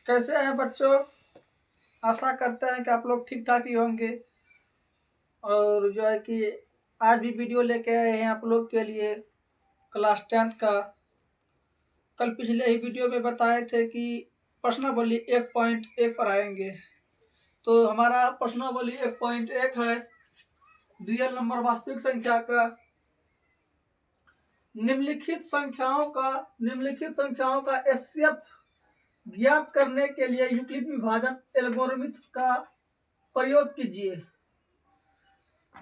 कैसे हैं बच्चों। आशा करते हैं कि आप लोग ठीक ठाक ही होंगे। और जो है कि आज भी वीडियो लेके आए हैं आप लोग के लिए क्लास 10th का। कल पिछले ही वीडियो में बताए थे कि प्रश्नावली 1.1 पर आएंगे। तो हमारा प्रश्नावली 1.1 है रियल नंबर वास्तविक संख्या का। निम्नलिखित संख्याओं का एचसीएफ ज्ञात करने के लिए यूक्लिड विभाजन एल्गोरिथम का प्रयोग कीजिए।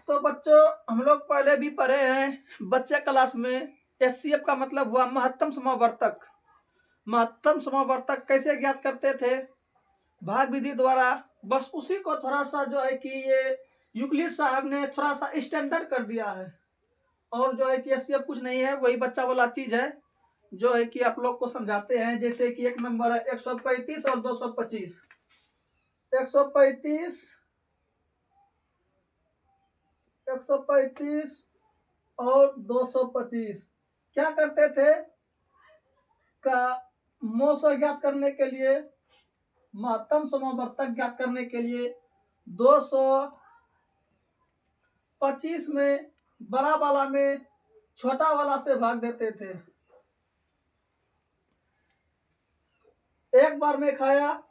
तो बच्चों हम लोग पहले भी पढ़े हैं बच्चे क्लास में। एचसीएफ का मतलब हुआ महत्तम समावर्तक। महत्तम समावर्तक कैसे ज्ञात करते थे? भाग विधि द्वारा। बस उसी को थोड़ा सा जो है कि ये यूक्लिड साहब ने थोड़ा सा स्टैंडर्ड कर दिया है। और जो है कि एचसीएफ कुछ नहीं है, वही बच्चा वाला चीज है जो है कि आप लोग को समझाते हैं। जैसे कि एक नंबर है 135 और 225। 135 और 225 क्या करते थे का मोसो ज्ञात करने के लिए, महत्तम समावर्तक ज्ञात करने के लिए 225 में बड़ा वाला में छोटा वाला से भाग देते थे। एक बार में खाया,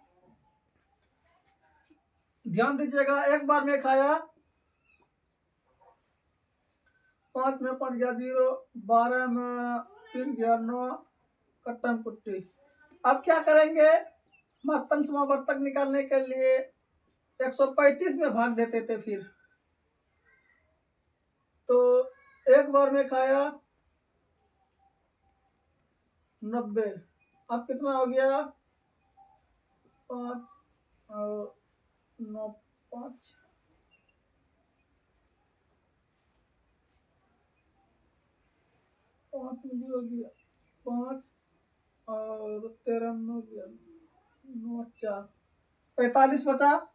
ध्यान दीजिएगा, एक बार में खाया 5 में 5 गया 0, 12 में 3 गया 9, कट्टन कुट्टी। अब क्या करेंगे? महत्तम समावर्तक निकालने के लिए 135 में भाग देते थे। फिर तो एक बार में खाया 90। अब कितना हो गया? 5 और 9, 5 में हो गया 5 और 13 में हो गया 9, 4, 45 बचा।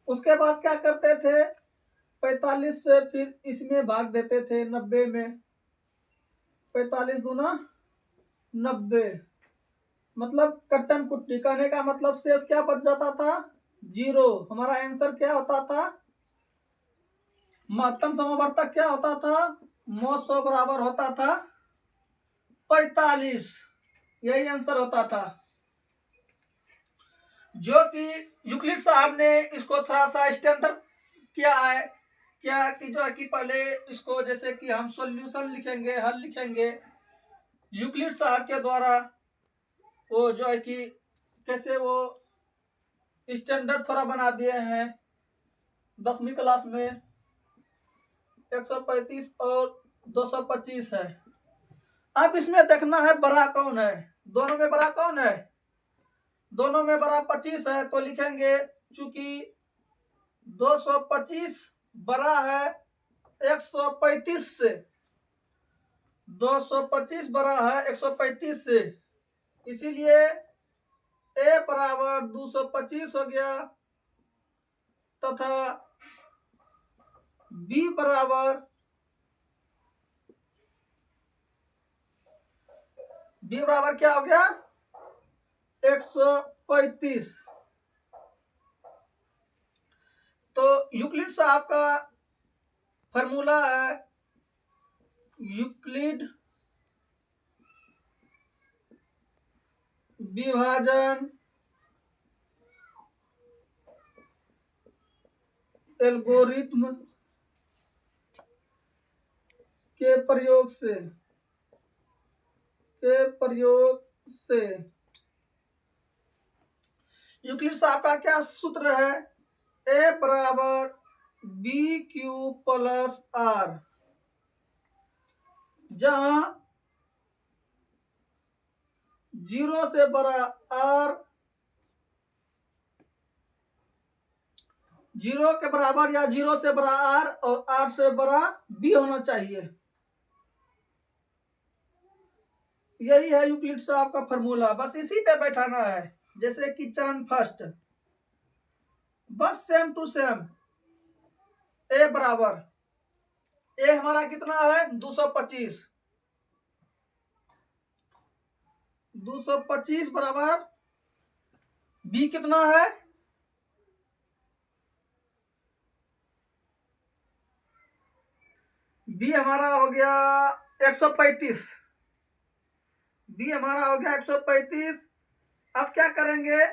उसके बाद क्या करते थे? 45 से फिर इसमें भाग देते थे 90 में। 45 दूना 90, मतलब कट्टन कुट्टी। कहने का मतलब शेष क्या बच जाता था? 0। हमारा आंसर क्या होता था? महत्तम समावर्तक क्या होता था? मौसो बराबर होता था 45। यही आंसर होता था, जो कि यूक्लिड साहब ने इसको थोड़ा सा स्टैंडर्ड किया है। क्या कि जो है कि पहले इसको जैसे कि हम सॉल्यूशन लिखेंगे, हल लिखेंगे, यूक्लिड साहब के द्वारा वो जो है कि कैसे वो स्टैंडर्ड थोड़ा बना दिए हैं 10वीं क्लास में। 135 और 225 है। अब इसमें देखना है बड़ा कौन है। दोनों में बड़ा कौन है? दोनों में बड़ा 25 है। तो लिखेंगे चूंकि 225 बड़ा है 135 से, 225 बड़ा है 135 से, इसीलिए ए बराबर 225 हो गया तथा बी बराबर क्या हो गया? 135। तो यूक्लिड साहब का फॉर्मूला है यूक्लिड विभाजन एल्गोरिथम के प्रयोग से यूक्लिड साहब का क्या सूत्र है? ए बराबर बी क्यू प्लस आर, जहां 0 से बड़ा आर 0 के बराबर या 0 से बड़ा आर और आर से बड़ा बी होना चाहिए। यही है यूक्लिड साहब का फॉर्मूला। बस इसी पे बैठाना है। जैसे कि चरण फर्स्ट, बस सेम टू सेम। ए बराबर, ए हमारा कितना है? 225 बराबर बी कितना है, बी हमारा हो गया 135, बी हमारा हो गया 135। अब क्या करेंगे,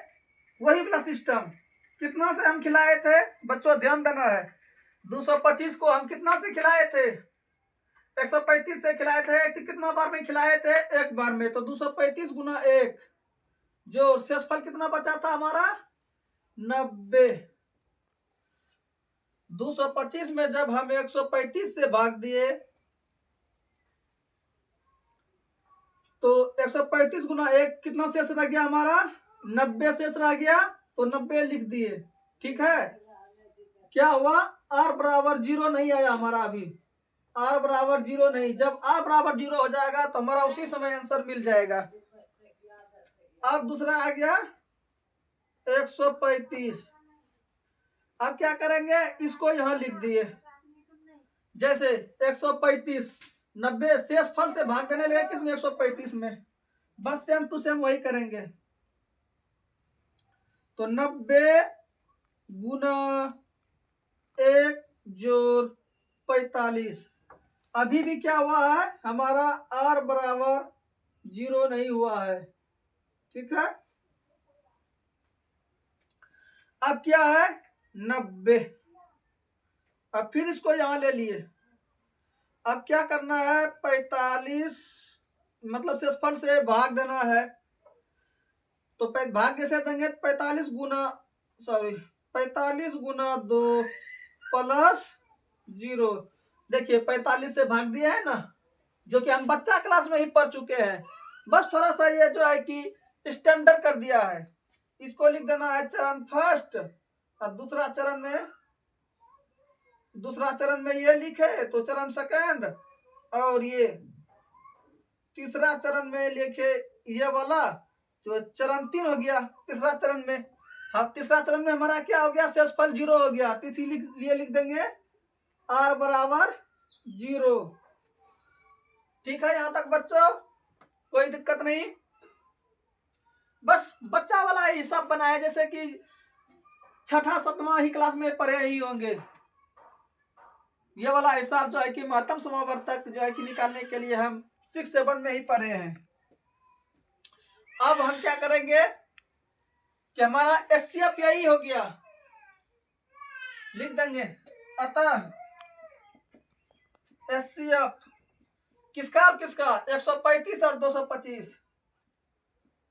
वही वाला सिस्टम, कितना से हम खिलाए थे बच्चों, ध्यान देना है। 225 को हम कितना से खिलाए थे, 135 से खिलाए थे। तो कितना बार में खिलाए थे, एक बार में। तो 235 गुना 1, जो शेषफल कितना बचा था हमारा 90। 225 में जब हम 135 से भाग दिए तो 135 गुना 1 कितना शेष रह गया हमारा, 90 शेष रह गया। तो 90 लिख दिए, ठीक है। क्या हुआ, r बराबर 0 नहीं आया हमारा अभी, r बराबर 0 नहीं। जब r बराबर 0 हो जाएगा तो हमारा उसी समय आंसर मिल जाएगा। अब दूसरा आ गया 135। अब क्या करेंगे, इसको यहां लिख दिए, जैसे 135 90 शेष फल से भाग देने लगे किसमें, 135 में। बस सेम टू सेम वही करेंगे। तो 90 गुना 1 जोड़ 45। अभी भी क्या हुआ है हमारा, r बराबर 0 नहीं हुआ है, ठीक है। अब क्या है 90। अब फिर इसको यहां ले लिए। अब क्या करना है, 45 मतलब शेषफल से भाग देना है। तो भाग कैसे देंगे, 45 गुना 2 प्लस 0। देखिए 45 से भाग दिया है ना, जो कि हम बच्चा क्लास में ही पढ़ चुके हैं। बस थोड़ा सा ये जो है कि स्टैंडर्ड कर दिया है। इसको लिख देना है चरण फर्स्ट, और दूसरा चरण में ये लिखे तो चरण सेकंड, और ये तीसरा चरण में लिखे ये वाला, तो चरण 3 हो गया तीसरा चरण में। हाँ, तीसरा चरण में हमारा क्या हो गया, शेषफल 0 हो गया। तो इसीलिए लिख देंगे r बराबर 0। ठीक है, यहां तक बच्चों कोई दिक्कत नहीं। बस बच्चा वाला हिसाब बनाया, जैसे कि छठा सतवां ही क्लास में पढ़े ही होंगे। ये वाला हिसाब जो है कि महत्तम समावर्तक जो है कि निकालने के लिए हम 6 7 में ही पढ़े हैं। अब हम क्या करेंगे कि हमारा एचसीएफ यही हो गया, लिख देंगे। अतः एचसीएफ किसका और किसका, 135 और 225,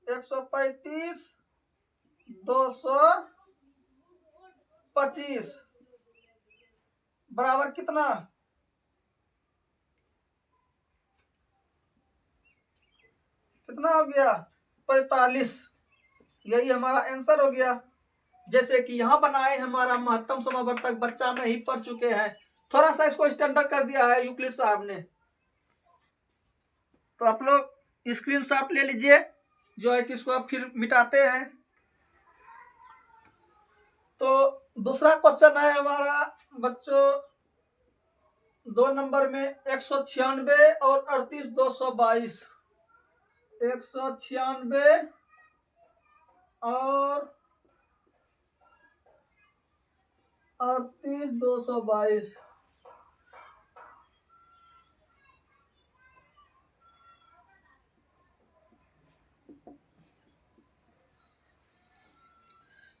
135 225 बराबर कितना, कितना हो गया 45। यही हमारा आंसर हो गया। जैसे कि यहाँ बनाए हमारा महत्तम समावर्तक, बच्चा में ही पढ़ चुके हैं। थोड़ा सा इसको स्टैंडर्ड कर दिया है यूक्लिड साहब ने। तो आप लोग स्क्रीनशॉट ले लीजिए, जो है कि इसको आप फिर मिटाते हैं। तो दूसरा क्वेश्चन है हमारा बच्चों 2 नंबर में 196 और 38,222, 196 और 38,222।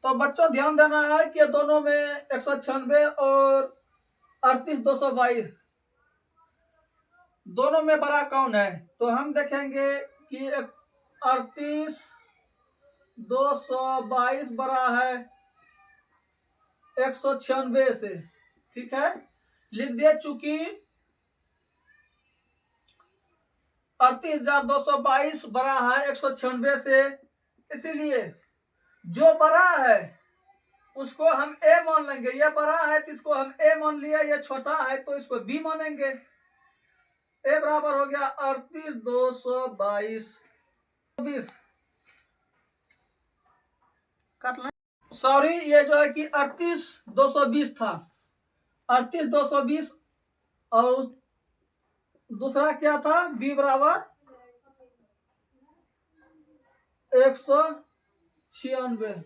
तो बच्चों ध्यान देना है कि दोनों में 196 और 38,222 दोनों में बड़ा कौन है। तो हम देखेंगे कि 38,222 बड़ा है 196 से, ठीक है। लिख दिए, चूंकि 38,222 बड़ा है 196 से, इसीलिए जो बड़ा है उसको हम ए मान लेंगे। ये बड़ा है तो इसको हम ए मान लिया, ये छोटा है तो इसको बी मानेंगे। ए बराबर हो गया 38,222 काट लें, सॉरी ये जो है कि 38,220 था, 38,220। और दूसरा क्या था, बी बराबर 196। 96,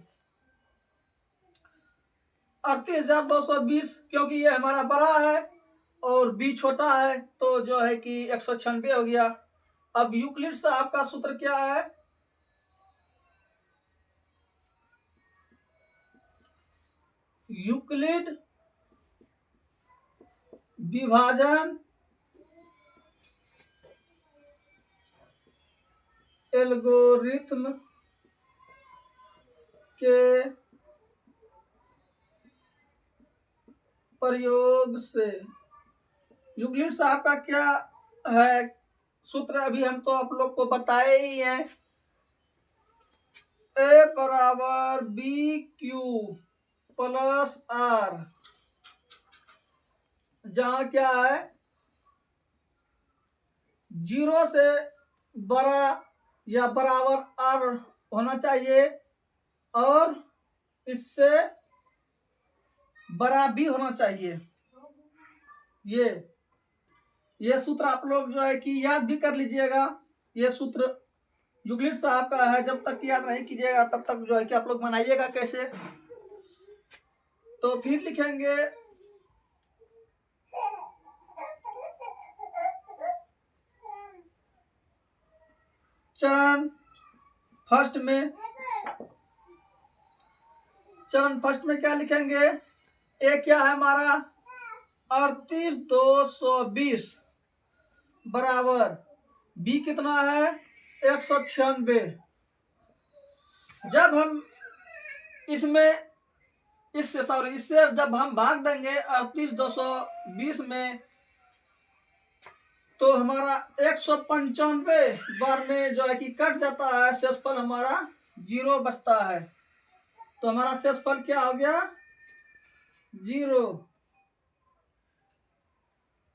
38,220, क्योंकि ये हमारा बड़ा है और बी छोटा है तो जो है कि 196 हो गया। अब यूक्लिड साहब का सूत्र क्या है? यूक्लिड विभाजन एल्गोरिथ्म के प्रयोग से, यूक्लिड साहब का क्या है सूत्र? अभी हम तो आप लोग को बताए ही हैं, ए बराबर बी क्यू प्लस आर, जहां क्या है 0 से बड़ा या बराबर आर होना चाहिए और इससे बड़ा बी होना चाहिए। ये सूत्र आप लोग जो है कि याद भी कर लीजिएगा। ये सूत्र यूक्लिड साहब का है, जब तक याद नहीं कीजिएगा तब तक जो है कि आप लोग बनाइएगा कैसे। तो फिर लिखेंगे चरण फर्स्ट में क्या लिखेंगे? ए क्या है हमारा 38,220 बराबर बी कितना है 196। जब हम इससे जब हम भाग देंगे 38,220 में तो हमारा 195 बार में जो है कि कट जाता है, शेषफल हमारा 0 बचता है। तो हमारा शेषफल क्या हो गया 0।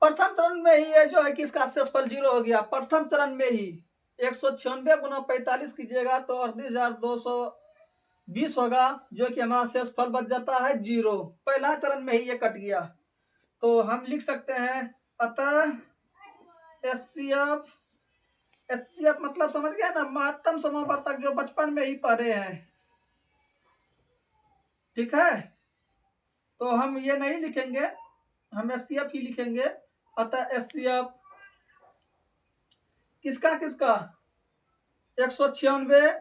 प्रथम चरण में ही ये जो है कि इसका शेषफल 0 हो गया। प्रथम चरण में ही 196 गुना 45 कीजिएगा तो 38,220 होगा, जो कि हमारा शेषफल बच जाता है 0। पहला चरण में ही ये कट गया। तो हम लिख सकते हैं अतः एचसीएफ मतलब समझ गया ना, महत्तम समावर्तक जो बचपन में ही पढ़े हैं। ठीक है, तो हम ये नहीं लिखेंगे, हम एचसीएफ ही लिखेंगे। अतः एचसीएफ किसका 196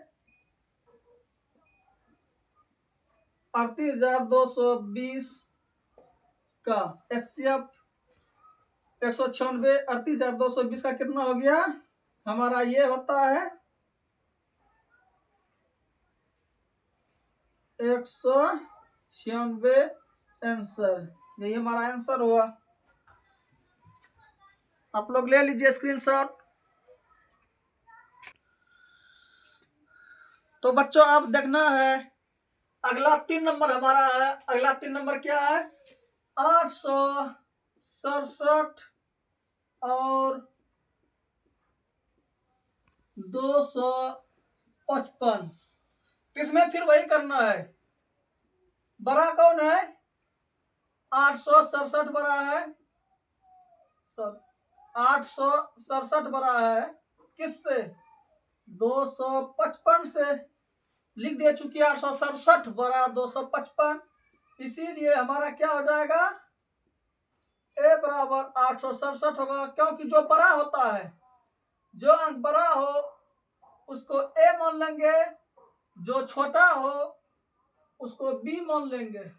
38,220 का एचसीएफ 196 38,220 का कितना हो गया हमारा? ये होता है 196 आंसर। यही हमारा आंसर हुआ। आप लोग ले लीजिए स्क्रीनशॉट। तो बच्चों अब देखना है अगला 3 नंबर हमारा है। अगला 3 नंबर क्या है 867 और 255। इसमें फिर वही करना है। बड़ा कौन है 867 बड़ा है, सब 867 बड़ा है किससे 255 से। लिख दे चुकी 867 बड़ा 255, इसीलिए हमारा क्या हो जाएगा ए बराबर 867 होगा। क्योंकि जो बड़ा होता है, जो अंक बड़ा हो उसको ए मान लेंगे, जो छोटा हो उसको बी मान लेंगे।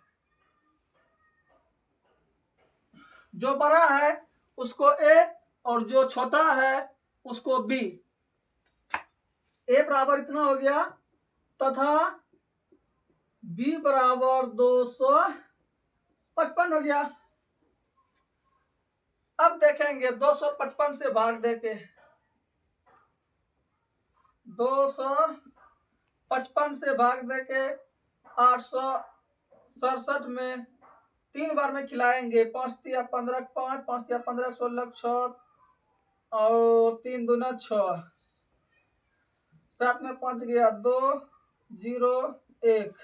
जो बड़ा है उसको ए और जो छोटा है उसको बी। ए बराबर इतना हो गया तथा बी बराबर 255 हो गया। अब देखेंगे 255 से भाग देके 255 से भाग देके 867 में 3 बार में खिलाएंगे। 5 तिया 15 5, 5 तिया 15 16 6 और 3 दूना 6, 7 में 5 गया 2 0 1।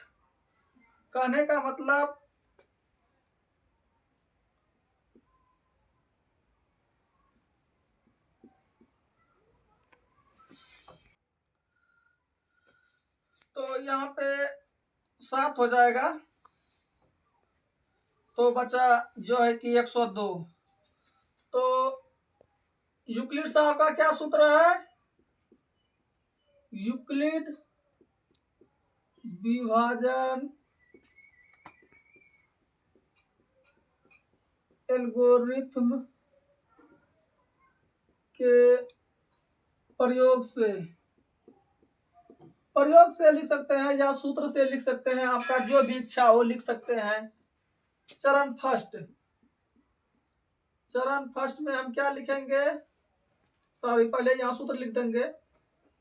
कहने का मतलब तो यहाँ पे 7 हो जाएगा, तो बचा जो है कि 102। तो यूक्लिड साहब का क्या सूत्र है? यूक्लिड विभाजन एल्गोरिथ्म के प्रयोग से लिख सकते हैं या सूत्र से लिख सकते हैं, आपका जो भी इच्छा हो लिख सकते हैं। चरण फर्स्ट में हम क्या लिखेंगे? सॉरी, पहले यहाँ सूत्र लिख देंगे।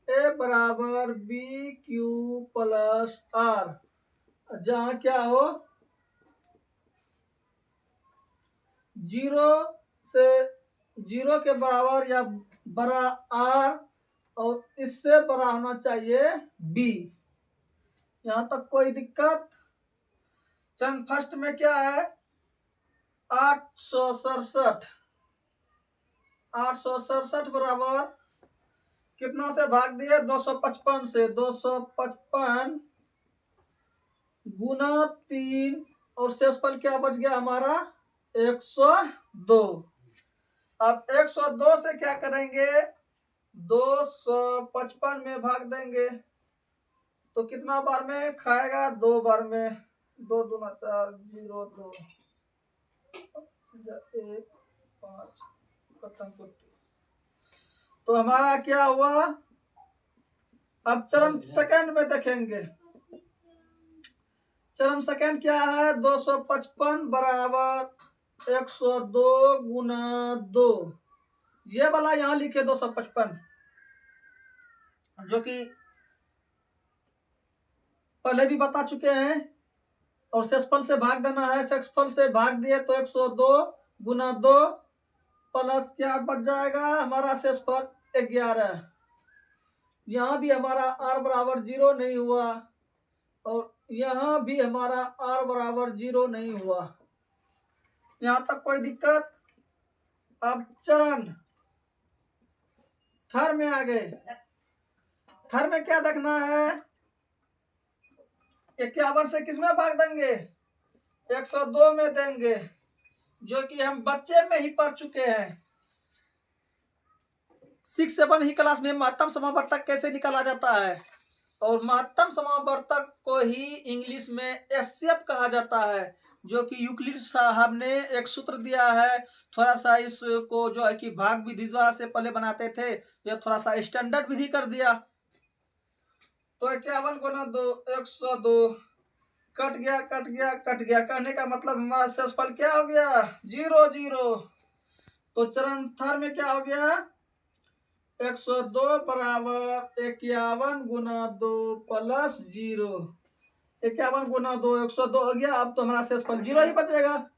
ए बराबर बी क्यू प्लस आर, जहाँ क्या हो, 0 के बराबर या बड़ा आर और इससे बड़ा होना चाहिए बी। यहां तक कोई दिक्कत? चरण फर्स्ट में क्या है? 867 बराबर कितना से भाग दिए? 255 से। 255 गुना 3 और शेषफल क्या बच गया हमारा? 102। अब 102 से क्या करेंगे? 255 में भाग देंगे, तो कितना बार में खाएगा? 2 बार में। 2 दूना 4, 0 2 1 5 खत्म। तो हमारा क्या हुआ? अब चरण सेकंड में देखेंगे। चरण सेकंड क्या है? 255 बराबर 102 गुना 2। ये वाला यहाँ लिखे 255, जो कि पहले भी बता चुके हैं। और शेषफल से भाग देना है। शेषफल से भाग दिए तो 102 गुना 2 प्लस क्या बच जाएगा हमारा? शेषफल 11। यहाँ भी हमारा r बराबर 0 नहीं हुआ और यहाँ भी हमारा r बराबर 0 नहीं हुआ। यहाँ तक कोई दिक्कत? अब चरण थर्ड में आ गए। थर्ड में क्या देखना है? 51 से किस में भाग देंगे? 102 में देंगे, जो कि हम बच्चे में ही पढ़ चुके हैं। 6 7 ही क्लास में महत्तम समावर्तक कैसे निकाला जाता है, और महत्तम समावर्तक को ही इंग्लिश में एचसीएफ कहा जाता है, जो कि यूक्लिड साहब ने एक सूत्र दिया है। थोड़ा सा इसको जो है कि भाग विधि द्वारा से पहले बनाते थे, ये थोड़ा सा स्टैंडर्ड विधि कर दिया। तो 51 गुना 2 102 कट गया। कहने का मतलब हमारा शेषफल क्या हो गया? 0 0। तो चरण थर्ड में क्या हो गया? 102 बराबर 51 गुना 2 प्लस 0। 51 गुना 2 102 हो गया। अब तो हमारा शेषफल 0 ही बचेगा,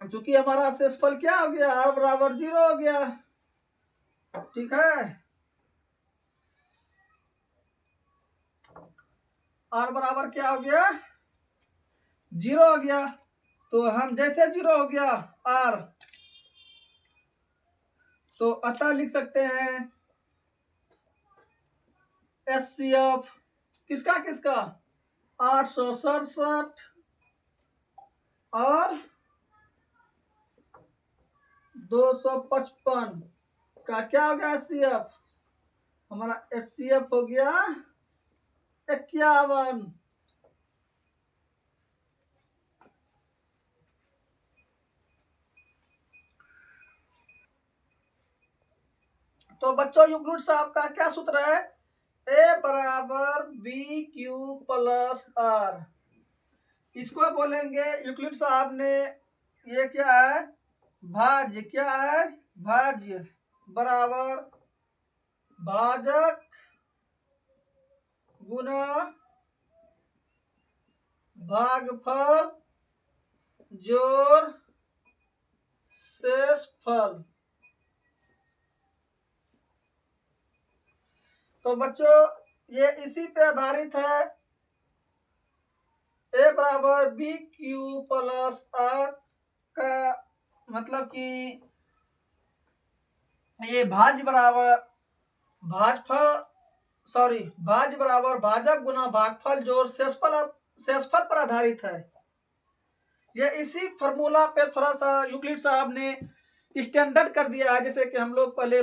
चूंकि हमारा शेषफल क्या हो गया? r बराबर 0 हो गया। ठीक है, r बराबर क्या हो गया? 0 हो गया। तो हम जैसे 0 हो गया r, तो अतः लिख सकते हैं एचसीएफ किसका 867 और 255 का क्या हो गया? एचसीएफ हमारा एचसीएफ हो गया 51। तो बच्चों यूक्लिड साहब का क्या सूत्र है? ए बराबर बी क्यू प्लस आर। इसको बोलेंगे यूक्लिड साहब ने, ये क्या है? भाज्य। क्या है? भाज्य बराबर भाजक गुना भागफल जोड़ शेषफल। तो बच्चों ये इसी पे आधारित है। ए बराबर बी क्यू प्लस आर का मतलब कि ये भाज्य बराबर भाजफल सॉरी भाज्य बराबर भाजक गुना भागफल जोड़ शेषफल पर आधारित है। ये इसी फॉर्मूला पे थोड़ा सा यूक्लिड साहब ने स्टैंडर्ड कर दिया है। जैसे कि हम लोग पहले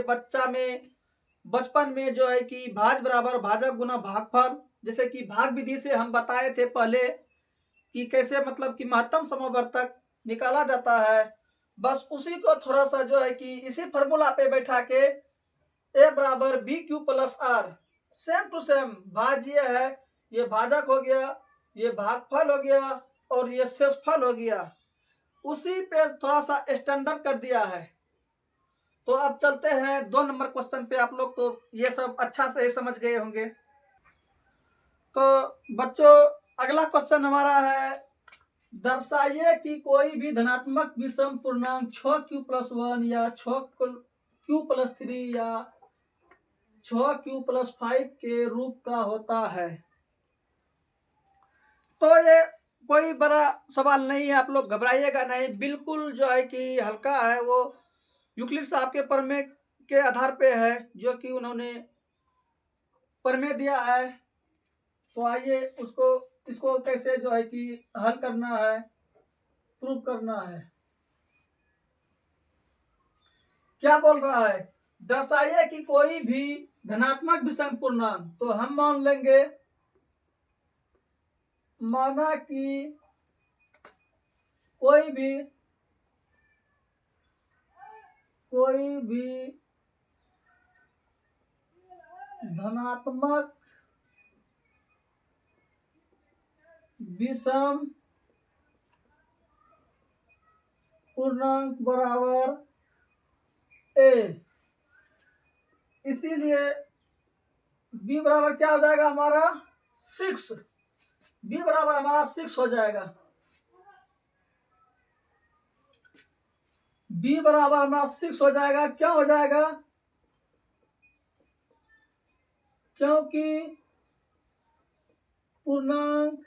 बचपन में जो है कि भाज बराबर भाजक गुना भागफल, जैसे कि भाग विधि से हम बताए थे पहले कि कैसे मतलब कि महत्तम समवर्तक निकाला जाता है। बस उसी को थोड़ा सा जो है कि इसी फॉर्मूला पे बैठा के ए बराबर B Q plus R, same to same भाज्य है, ये भाजक हो गया, ये भागफल हो गया और ये शेषफल हो गया, उसी पे थोड़ा सा स्टैंडर्ड कर दिया है। तो अब चलते हैं 2 नंबर क्वेश्चन पे। आप लोग तो ये सब अच्छा से ही समझ गए होंगे। तो बच्चों अगला क्वेश्चन हमारा है, दर्शाइए कि कोई भी धनात्मक विषम पूर्णांक 6q+1 या 6q+3 या 6q+5 के रूप का होता है। तो ये कोई बड़ा सवाल नहीं है, आप लोग घबराइएगा नहीं, बिल्कुल जो है कि हल्का है। वो यूक्लिड साहब के प्रमेय के आधार पे है, जो कि उन्होंने प्रमेय दिया है। तो आइए इसको कैसे जो है कि हल करना है, प्रूव करना है। क्या बोल रहा है, दर्शाइए कि कोई भी धनात्मक विषम पूर्णांक, तो हम मान लेंगे, माना कि कोई भी धनात्मक विषम पूर्णांक बराबर ए, इसीलिए बी बराबर क्या हो जाएगा हमारा 6, बी बराबर हमारा 6 हो जाएगा। बी बराबर हमारा 6 हो जाएगा। क्यों हो जाएगा, क्योंकि पूर्णांक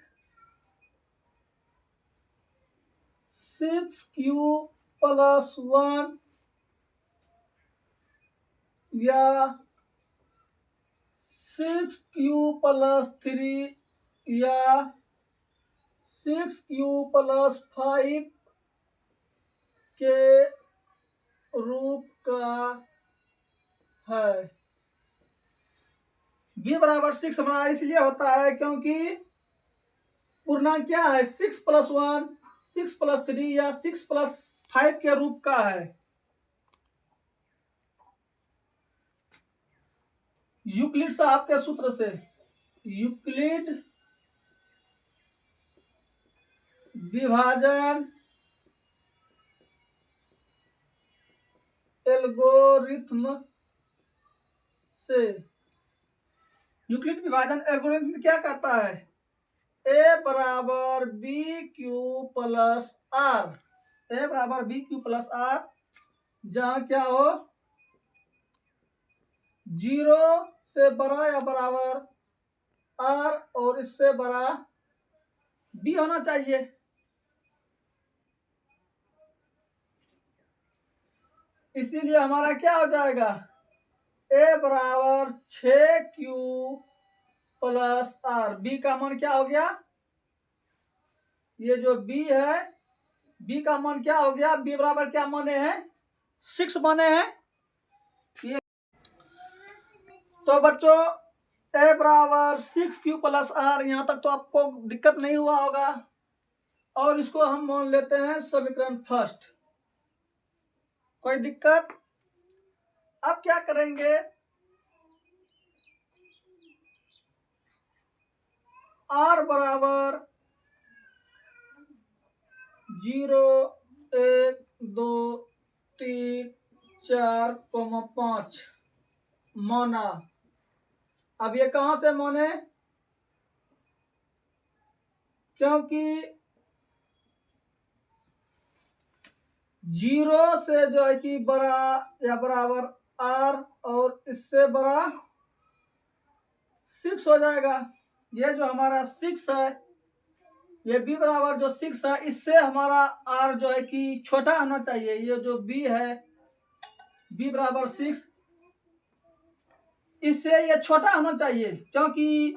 6q+1 या 6q+3 या 6q+5 के रूप का है। बी बराबर 6 हमारा इसलिए होता है क्योंकि पूर्णांक क्या है, 6+1, 6+3 या 6+5 के रूप का है। यूक्लिड साहब के सूत्र से, यूक्लिड विभाजन एल्गोरिथ्म से, यूक्लिड विभाजन एल्गोरिथ्म क्या कहता है, ए बराबर बी क्यू प्लस आर, ए बराबर बी क्यू प्लस आर, जहां क्या हो 0 से बड़ा या बराबर आर और इससे बड़ा बी होना चाहिए। इसीलिए हमारा क्या हो जाएगा, ए बराबर 6q+r, बी का मान क्या हो गया, ये जो बी है, बी का मान क्या हो गया, बी बराबर क्या माने हैं 6 माने हैं ये। तो बच्चों ए बराबर 6q+r, यहां तक तो आपको दिक्कत नहीं हुआ होगा। और इसको हम मान लेते हैं समीकरण फर्स्ट, कोई दिक्कत। अब क्या करेंगे, r बराबर 0, 1, 2, 3, 4, 5 माना। अब ये कहां से माने, क्योंकि 0 से जो है कि बड़ा या बराबर r और इससे बड़ा 6 हो जाएगा। ये जो हमारा 6 है, ये b बराबर जो 6 है, इससे हमारा r जो है कि छोटा होना चाहिए। ये जो b है, b बराबर 6, इससे ये छोटा होना चाहिए, क्योंकि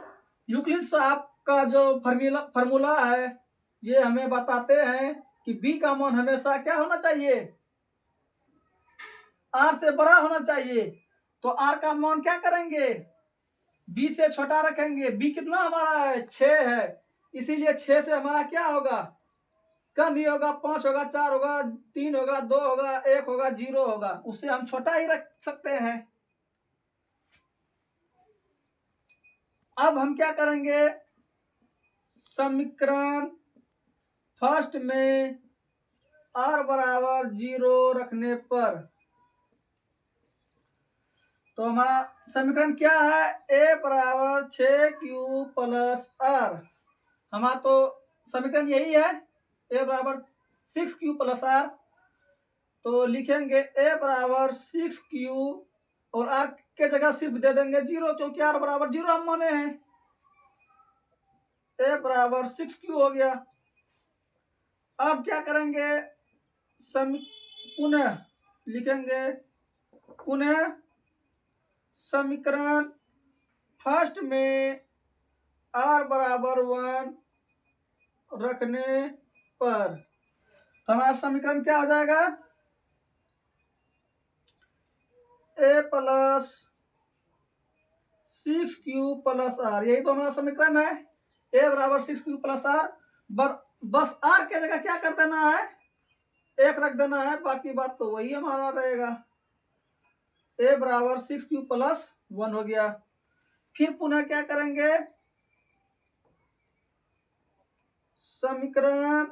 यूक्लिड साहब का जो फार्मूला है ये हमें बताते हैं कि बी का मान हमेशा क्या होना चाहिए, आर से बड़ा होना चाहिए। तो आर का मान क्या करेंगे, बी से छोटा रखेंगे। बी कितना हमारा है, 6 है, इसीलिए 6 से हमारा क्या होगा, कम ही होगा, 5 होगा, 4 होगा, 3 होगा, 2 होगा, 1 होगा, 0 होगा, उससे हम छोटा ही रख सकते हैं। अब हम क्या करेंगे, समीकरण फर्स्ट में r बराबर 0 रखने पर, तो हमारा समीकरण क्या है, a बराबर 6q प्लस r। हमारा तो समीकरण यही है, a बराबर 6q प्लस r। तो लिखेंगे a बराबर 6q और r के जगह सिर्फ दे देंगे 0, क्योंकि r बराबर 0 हम माने हैं। a बराबर 6q हो गया। अब क्या करेंगे, पुनः लिखेंगे, पुनः समीकरण फर्स्ट में r बराबर 1 रखने पर, तो हमारा समीकरण क्या हो जाएगा, a plus 6q plus r, यही तो हमारा समीकरण है। a बराबर 6q प्लस r, बस r के जगह क्या कर देना है, 1 रख देना है, बाकी बात तो वही हमारा रहेगा। a बराबर 6q प्लस 1 हो गया। फिर पुनः क्या करेंगे, समीकरण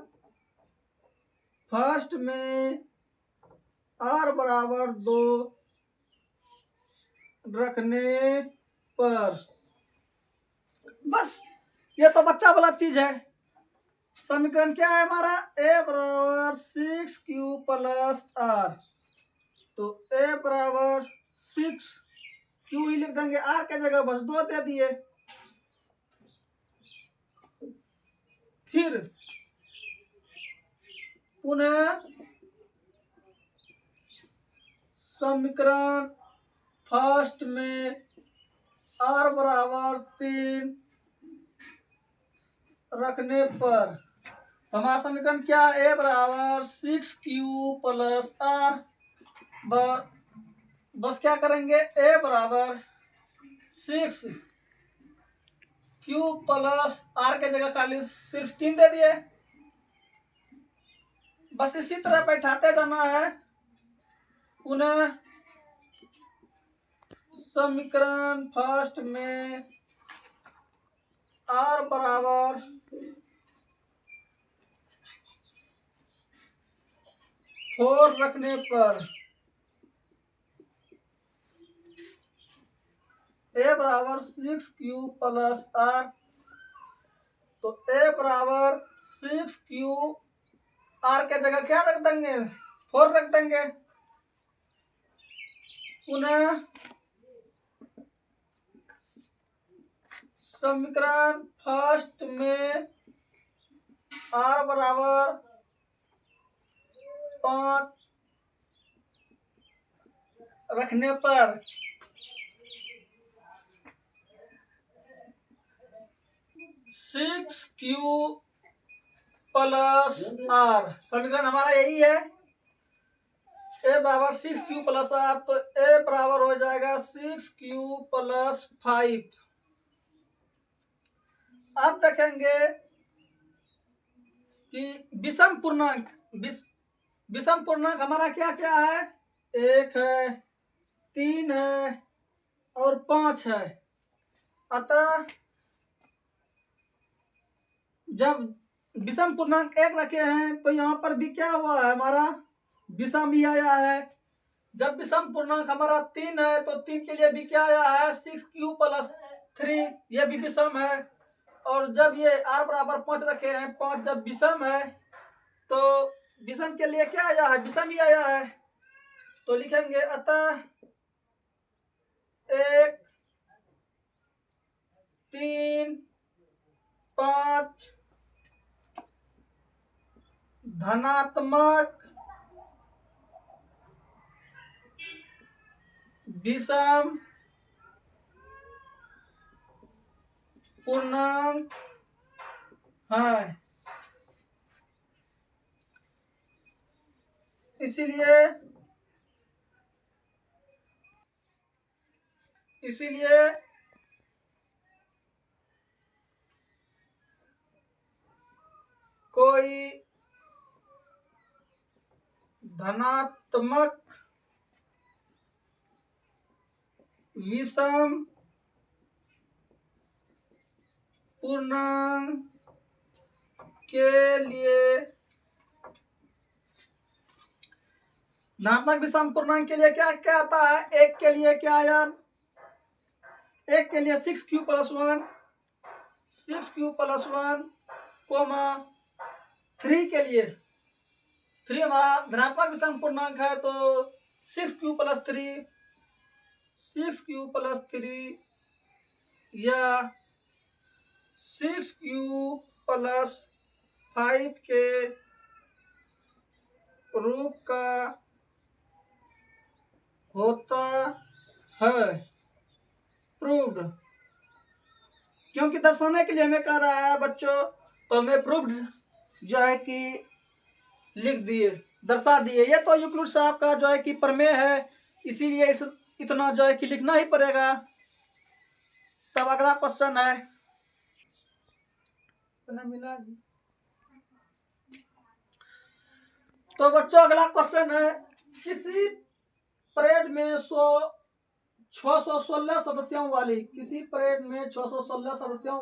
फर्स्ट में r बराबर 2 रखने पर, बस ये तो बच्चा वाला चीज है। समीकरण क्या है हमारा, a बराबर 6q प्लस r, तो a बराबर 6q ही लिख देंगे, r के जगह बस 2 दे दिए। फिर पुनः समीकरण फर्स्ट में r बराबर 3 रखने पर, तो हमारा समीकरण क्या है, a बराबर 6q प्लस r, बस क्या करेंगे, a बराबर 6q प्लस r के जगह खाली सिर्फ 3 दे दिए। बस इसी तरह बैठाते जाना है। पुनः समीकरण फर्स्ट में r बराबर 4 रखने पर, a बराबर 6q प्लस r, तो a बराबर 6q, r के जगह क्या रख देंगे, 4 रख देंगे। पुनः समीकरण फर्स्ट में r बराबर 5 रखने पर, 6q प्लस r, समीकरण हमारा यही है, a बराबर 6q प्लस r, तो a बराबर हो जाएगा 6q प्लस 5। अब देखेंगे कि विषम पूर्णांक, विषम पूर्णांक हमारा क्या क्या है, 1 है, 3 है और 5 है। अतः जब विषम पूर्णांक 1 रखे हैं तो यहाँ पर भी क्या हुआ है, हमारा विषम ही आया है। जब विषम पूर्णांक हमारा 3 है तो 3 के लिए भी क्या आया है, 6q प्लस 3, ये भी विषम है। और जब ये r बराबर 5 रखे हैं, 5 जब विषम है तो विषम के लिए क्या आया है, विषम ही आया है। तो लिखेंगे अतः 1, 3, 5 धनात्मक विषम पूर्णांक है। इसीलिए कोई धनात्मक विषम पूर्णांक के लिए धनात्मक विषम पूर्णांक के लिए क्या क्या आता है? एक के लिए क्या यार, एक के लिए 6q+1 कोमा 3 के लिए 3 हमारा धनात्मक विषम पूर्णांक है, तो 6q+3 या 6q+5 के रूप का होता है। प्रूव्ड, क्योंकि दर्शाने के लिए हमें कह रहा है बच्चों, तो हमें प्रूव्ड जो है कि लिख दिए, दर्शा दिए। ये तो यूक्लिड साहब का जो है कि प्रमेय है, इसीलिए इतना जो है कि लिखना ही पड़ेगा। तब अगला क्वेश्चन है, मिला जी। तो बच्चों अगला क्वेश्चन है, किसी परेड में 616 सदस्यों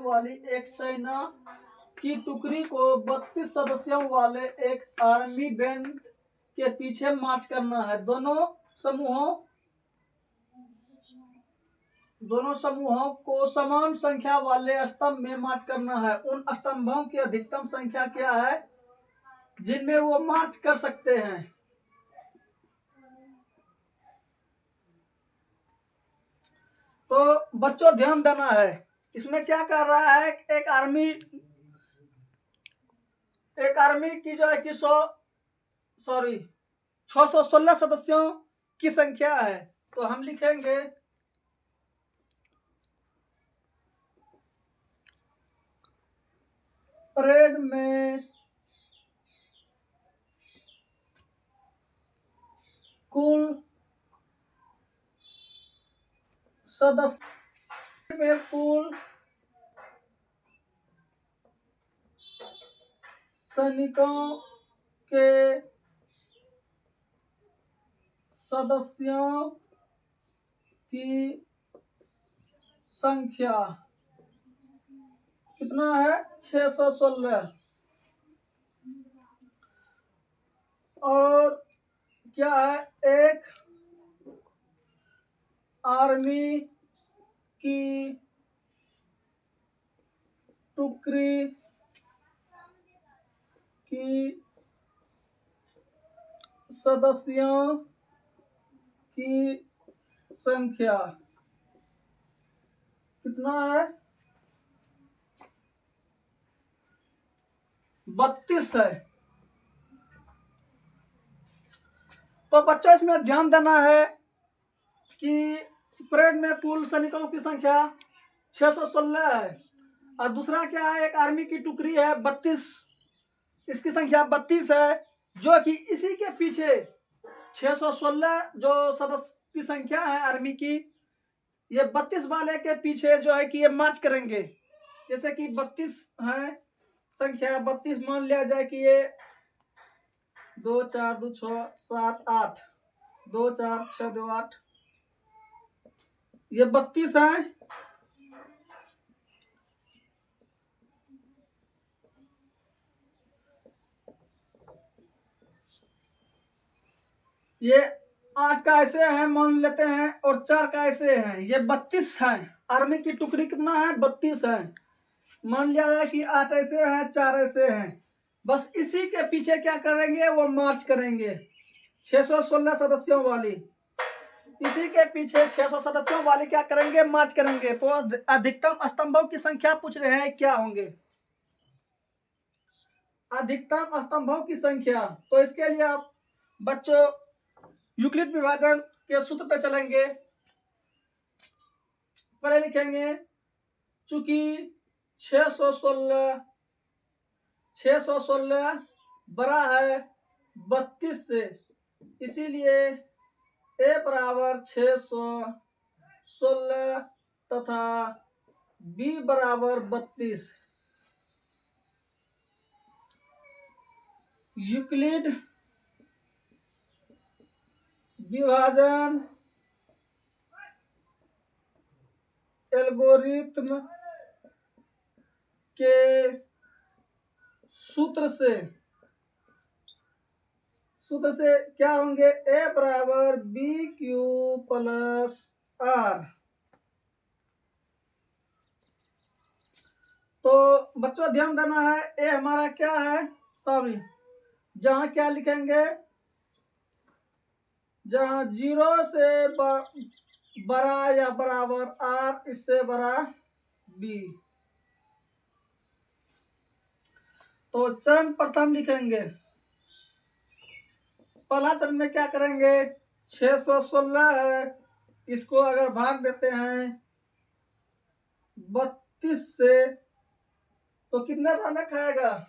वाली एक सेना की टुकड़ी को 32 सदस्यों वाले एक आर्मी बैंड के पीछे मार्च करना है। दोनों समूहों को समान संख्या वाले स्तंभ में मार्च करना है। उन स्तंभों की अधिकतम संख्या क्या है जिनमें वो मार्च कर सकते हैं? तो बच्चों ध्यान देना है, इसमें क्या कर रहा है, एक आर्मी की जो है कि 616 सदस्यों की संख्या है। तो हम लिखेंगे परेड में कुल सैनिकों के सदस्यों की संख्या कितना है? 616। और क्या है, एक आर्मी की टुकड़ी की सदस्यों की संख्या कितना है? 32 है। तो बच्चों इसमें ध्यान देना है कि परेड में कुल सैनिकों की संख्या 616 है, और दूसरा क्या है, एक आर्मी की टुकड़ी है 32, इसकी संख्या 32 है, जो कि इसी के पीछे 616 जो सदस्य की संख्या है आर्मी की, ये 32 वाले के पीछे जो है कि ये मार्च करेंगे। जैसे कि 32 है संख्या, 32 मान लिया जाए कि ये 2 4 2 6 7 8 2 4 6 2 8, ये 32 है। ये 8 का ऐसे है मान लेते हैं, और 4 का ऐसे है, ये 32 है। आर्मी की टुकड़ी कितना है? 32 है। मान लिया जाए कि 8 ऐसे है, 4 ऐसे हैं। बस इसी के पीछे क्या करेंगे, वो मार्च करेंगे 616 सदस्यों वाली। इसी के पीछे 600 सदस्यों वाली क्या करेंगे, मार्च करेंगे। तो अधिकतम स्तंभों की संख्या पूछ रहे हैं, क्या होंगे अधिकतम स्तंभों की संख्या? तो इसके लिए आप बच्चों यूक्लिड विभाजन के सूत्र पे चलेंगे। पहले लिखेंगे, चूंकि 616 बड़ा है 32 से, इसीलिए ए बराबर 616 तथा बी बराबर 32। यूक्लिड विभाजन एल्गोरिथ्म के सूत्र से क्या होंगे, ए बराबर बी क्यू प्लस आर। तो बच्चों ध्यान देना है, ए हमारा क्या है, सॉरी, जहां क्या लिखेंगे, जहां 0 से बड़ा या बराबर आर, इससे बड़ा बी। तो चरण प्रथम लिखेंगे, पहला चरण में क्या करेंगे, 616 है, इसको अगर भाग देते हैं 32 से तो कितने बार में खाएगा,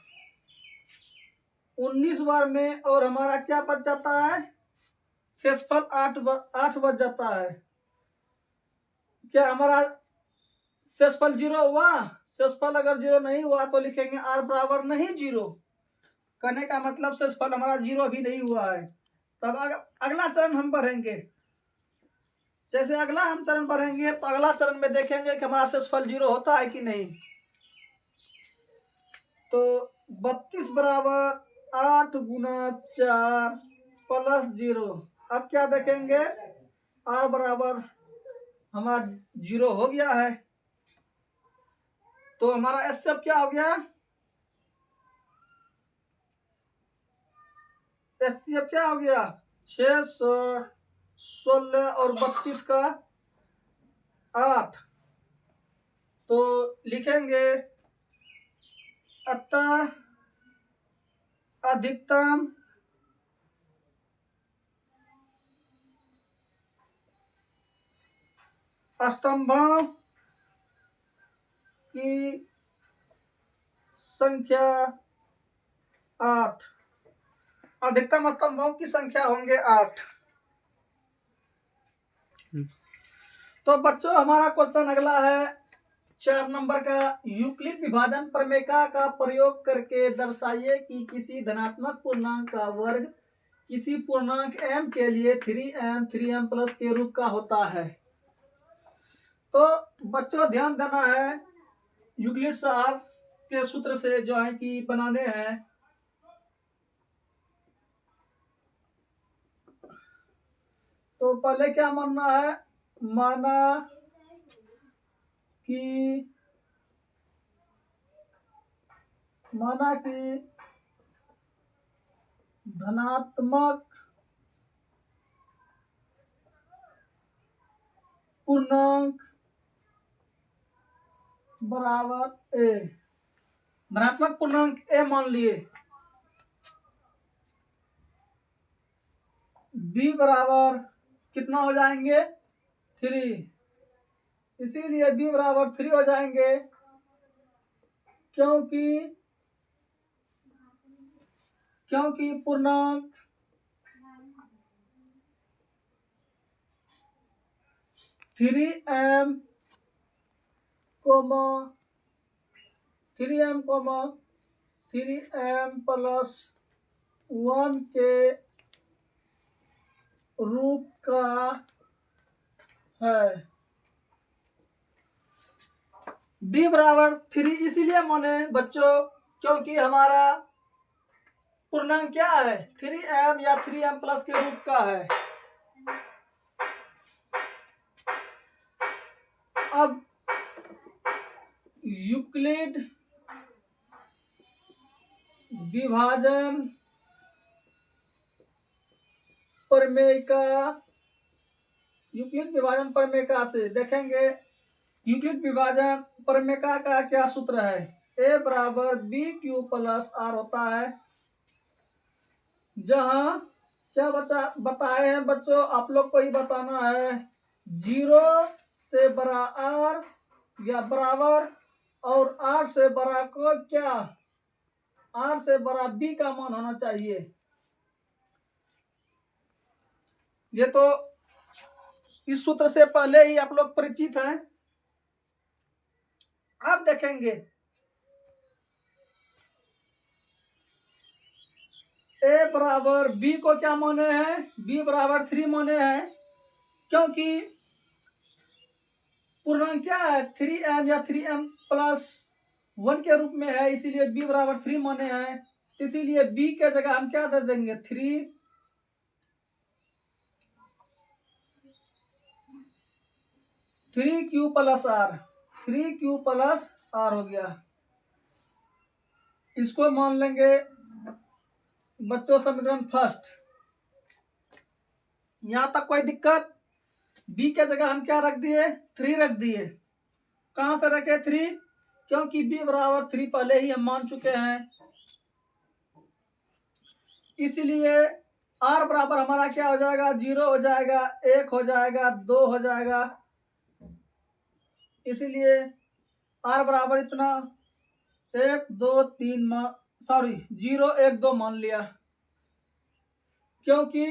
19 बार में, और हमारा क्या बच जाता है, शेषफल 8 बच जाता है। क्या हमारा शेषफल 0 हुआ, शेषफल अगर 0 नहीं हुआ तो लिखेंगे आर बराबर नहीं 0, कहने का मतलब शेषफल हमारा 0 अभी नहीं हुआ है। तब अगला चरण हम बढ़ेंगे, जैसे अगला हम चरण बढ़ेंगे तो अगला चरण में देखेंगे कि हमारा शेषफल 0 होता है कि नहीं। तो 32 बराबर 8 गुना 4 प्लस 0, अब क्या देखेंगे, आर बराबर हमारा 0 हो गया है, तो हमारा एस सब क्या हो गया, एस सी अब क्या हो गया, 616 और 32 का 8। तो लिखेंगे अतः अधिकतम स्तंभों की संख्या 8, अधिकतम स्तंभों की संख्या होंगे 8। तो बच्चों हमारा क्वेश्चन अगला है 4 नंबर का, यूक्लिड विभाजन प्रमेय का प्रयोग करके दर्शाइए कि किसी धनात्मक पूर्णांक का वर्ग किसी पूर्णांक m के लिए 3m प्लस के रूप का होता है। तो बच्चों ध्यान देना है, यूक्लिड साहब के सूत्र से जो है कि बनाने हैं। तो पहले क्या मानना है, माना कि धनात्मक पूर्णांक बराबर ए, धनात्मक पूर्णांक ए मान लिए, बी बराबर कितना हो जाएंगे 3, इसीलिए बी बराबर 3 हो जाएंगे, क्योंकि पूर्णांक थ्री एम प्लस 1 के रूप का है। बी बराबर 3 इसीलिए माने बच्चों क्योंकि हमारा पूर्णांक क्या है, 3m या 3m प्लस के रूप का है। अब यूक्लिड विभाजन प्रमेय से देखेंगे, यूक्लिड विभाजन प्रमेय का क्या सूत्र है, ए बराबर बी क्यू प्लस आर होता है। जहां क्या बताए हैं बच्चों, आप लोग को ही बताना है, 0 से बड़ा आर या बराबर और आर से बड़ा को क्या, आर से बड़ा बी का मान होना चाहिए। ये तो इस सूत्र से पहले ही आप लोग परिचित हैं। अब देखेंगे ए बराबर बी को क्या माने हैं, बी बराबर 3 माने हैं, क्योंकि पूर्णांक क्या है 3m या 3m+1 के रूप में है, इसीलिए b बराबर 3 माने हैं। इसीलिए b के जगह हम क्या दे देंगे 3q plus are, 3q plus are हो गया। इसको मान लेंगे बच्चों समीकरण फर्स्ट। यहां तक कोई दिक्कत? b के जगह हम क्या रख दिए 3 रख दिए। कहां से रखे 3? क्योंकि b बराबर 3 पहले ही हम मान चुके हैं, इसलिए r बराबर हमारा क्या हो जाएगा 0 हो जाएगा, 1 हो जाएगा, 2 हो जाएगा। इसलिए r बराबर इतना 1 2 3 सॉरी 0 1 2 मान लिया, क्योंकि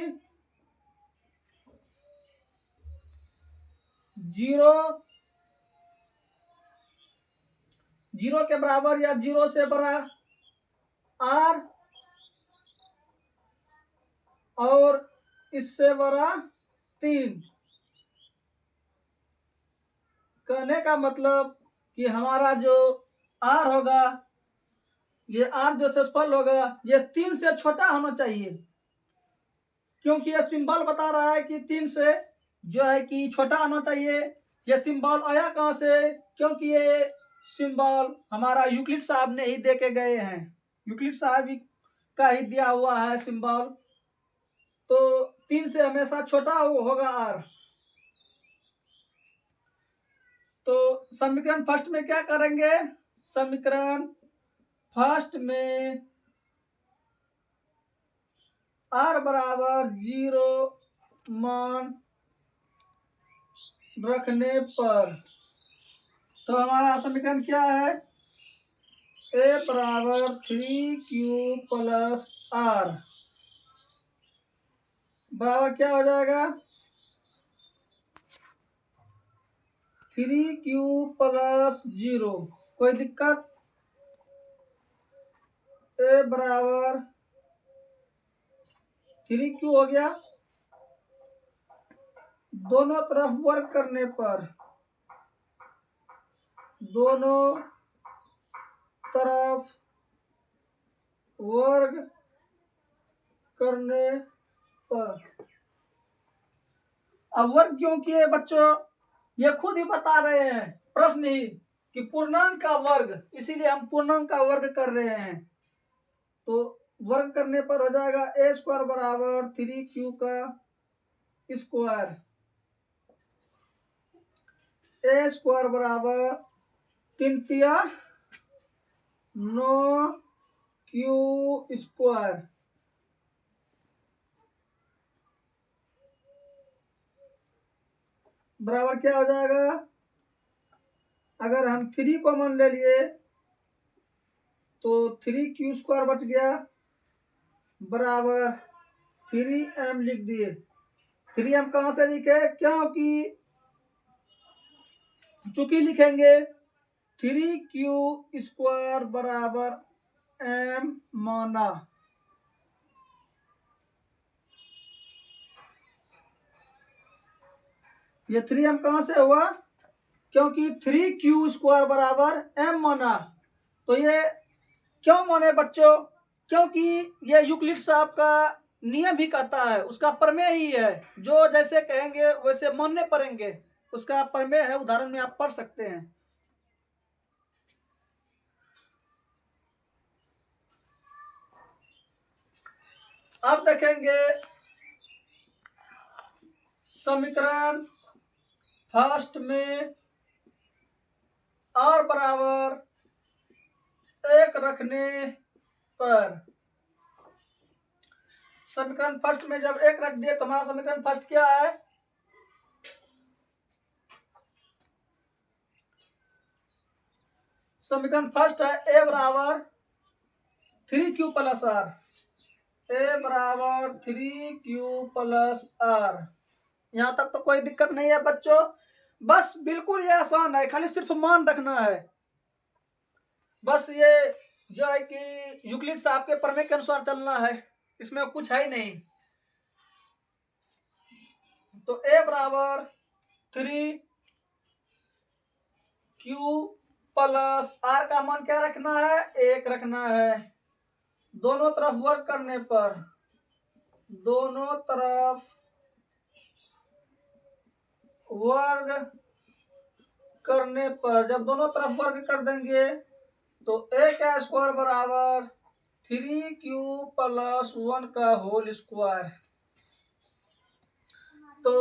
0 के बराबर या 0 से बड़ा r और इससे बड़ा 3। कहने का मतलब कि हमारा जो r होगा, ये r जो सेसफल होगा ये 3 से छोटा होना चाहिए, क्योंकि ये सिंबल बता रहा है कि 3 से जो है कि छोटा होना चाहिए। ये सिंबल आया कहां से? क्योंकि ये सिंबल हमारा यूक्लिड साहब ने ही दे के गए हैं, यूक्लिड साहब का ही दिया हुआ है सिंबल। तो 3 से हमेशा छोटा होगा r। तो समीकरण फर्स्ट में क्या करेंगे, समीकरण फर्स्ट में r बराबर 0 मान रखने पर, तो हमारा समीकरण क्या है a बराबर 3q प्लस r बराबर क्या हो जाएगा 3q प्लस 0। कोई दिक्कत? a बराबर 3q हो गया, दोनों तरफ वर्ग करने पर, दोनों तरफ वर्ग करने पर। अब वर्ग क्यों किए बच्चों, ये खुद ही बता रहे हैं प्रश्न ही कि पूर्णांक का वर्ग, इसीलिए हम पूर्णांक का वर्ग कर रहे हैं। तो वर्ग करने पर हो जाएगा a स्क्वायर बराबर 3q का स्क्वायर, a स्क्वायर बराबर 3 तिया 9q स्क्वायर बराबर क्या हो जाएगा, अगर हम 3 कॉमन ले लिए तो 3q स्क्वायर बच गया बराबर 3m लिख दिए। 3m कहां से लिखे, क्योंकि चूंकि लिखेंगे 3q स्क्वायर बराबर m माना, ये 3m कहां से हुआ, क्योंकि 3q स्क्वायर बराबर m माना। तो ये क्यों माने बच्चों, क्योंकि ये यूक्लिड साहब का नियम ही कहता है, उसका प्रमेय ही है, जो जैसे कहेंगे वैसे मानने पड़ेंगे, उसका प्रमेय है, उदाहरण में आप पढ़ सकते हैं। अब देखेंगे समीकरण फर्स्ट में r बराबर 1 रखने पर, समीकरण फर्स्ट में जब 1 रख दिए तो हमारा समीकरण फर्स्ट क्या है, समीकरण फर्स्ट है ए बराबर 3q+r, ए बराबर 3q+r। यहाँ तक तो कोई दिक्कत नहीं है बच्चों, बस बिल्कुल ये आसान है, खाली सिर्फ मान रखना है। बस ये जो है कि यूक्लिड साहब के प्रमेय के अनुसार चलना है, इसमें कुछ है ही नहीं। तो ए बराबर 3q+r का मान क्या रखना है, 1 रखना है। दोनों तरफ वर्ग करने पर, दोनों तरफ वर्ग करने पर, जब दोनों तरफ वर्ग कर देंगे तो a का स्क्वायर बराबर 3q+1 का होल स्क्वायर। तो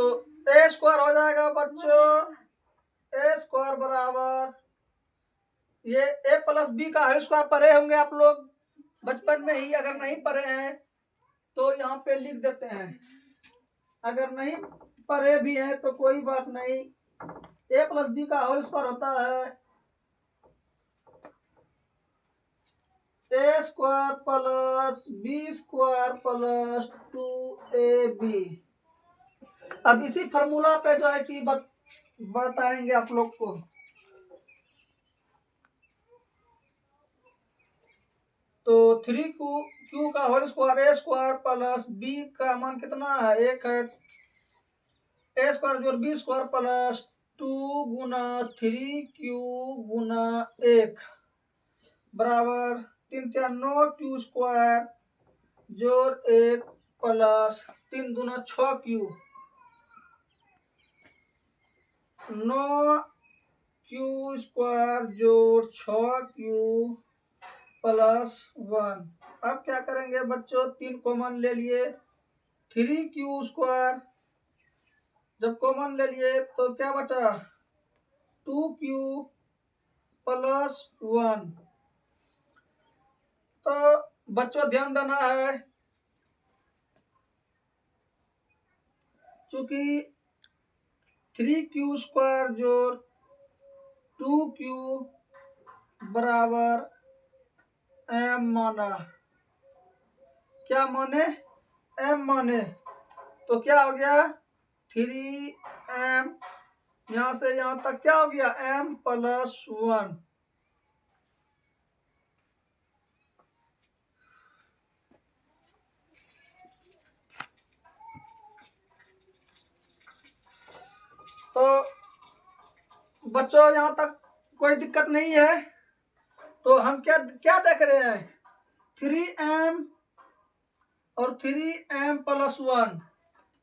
a स्क्वायर हो जाएगा बच्चों, a स्क्वायर बराबर, ये a + b का होल स्क्वायर पढ़े होंगे आप लोग बचपन में ही, अगर नहीं पढ़े हैं तो यहाँ पे लिख देते हैं, अगर नहीं पढ़े भी हैं तो कोई बात नहीं। a + b का होल स्क्वायर होता है a square + b square + 2ab। अब इसी फॉर्मूला पे जो है कि बताएंगे आप लोग को। तो 3q का whole square, a square + b का मान कितना है, 1 है। a स्क्वायर जोड़ b स्क्वायर + 2 गुना 3q गुना 1 बराबर 3 × 9 q स्क्वायर जोड़ 1 + 3 दूना 6q, 9q स्क्वायर जोड़ 6q + 1। अब क्या करेंगे बच्चों, 3 कॉमन ले लिए, 3q स्क्वायर जब कॉमन ले लिए तो क्या बचा, 2q + 1। तो बच्चों ध्यान देना है, चूंकि 3q स्क्वायर जोड़ 2q बराबर m माना, क्या माने, m माने, तो क्या हो गया 3m, यहां से यहां तक क्या हो गया m + 1। तो बच्चों यहाँ तक कोई दिक्कत नहीं है। तो हम क्या क्या देख रहे हैं, 3m और 3m + 1,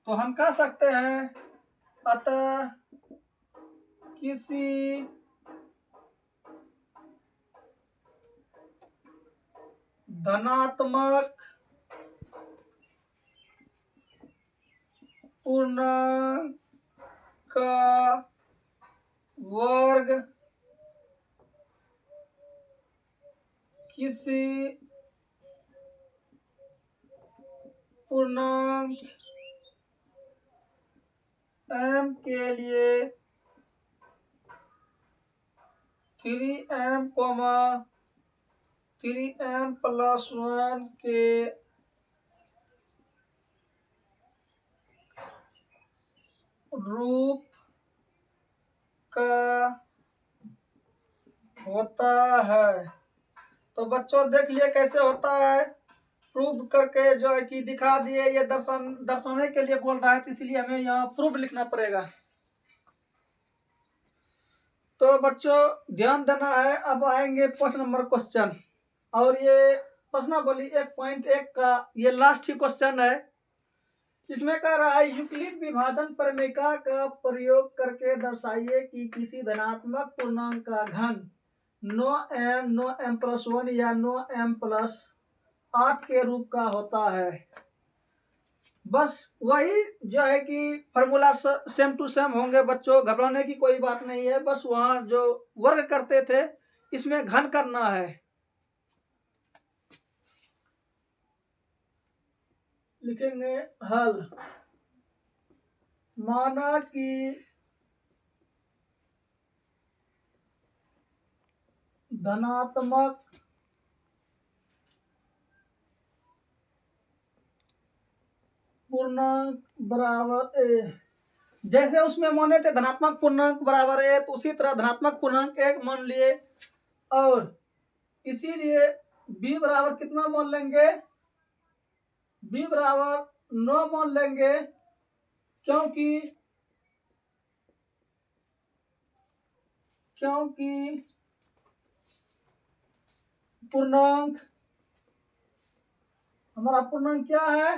तो हम कह सकते हैं अतः किसी धनात्मक पूर्णांक का वर्ग किसी पूर्णांक m के लिए 3m, 3m + 1 के रूप का होता है। तो बच्चों देख लिए कैसे होता है, प्रूव करके जो है कि दिखा दिए। ये दर्शाने के लिए बोल रहा है, तो इसलिए हमें यहाँ प्रूफ लिखना पड़ेगा। तो बच्चों ध्यान देना है। अब आएंगे 5 नंबर क्वेश्चन, और ये प्रश्नावली 1.1 का ये लास्ट ही क्वेश्चन है। इसमें कह रहा है यूक्लिड विभाजन प्रमेय का प्रयोग करके दर्शाइए कि किसी धनात्मक पूर्णांक का घन 9m 9m + 1 या 9m + 8 के रूप का होता है। बस वही जो है कि फॉर्मूला सेम टू सेम होंगे बच्चों, घबराने की कोई बात नहीं है। बस वहां जो वर्ग करते थे इसमें घन करना है। लिखेंगे हल, माना कि धनात्मक पूर्णांक बराबर ए। जैसे उसमें माने थे धनात्मक पूर्णांक बराबर ए, तो उसी तरह धनात्मक पूर्णांक 1 मान लिए, और इसीलिए b बराबर कितना मान लेंगे, b बराबर 9 मान लेंगे, क्योंकि पूर्णांक, हमारा पूर्णांक क्या है,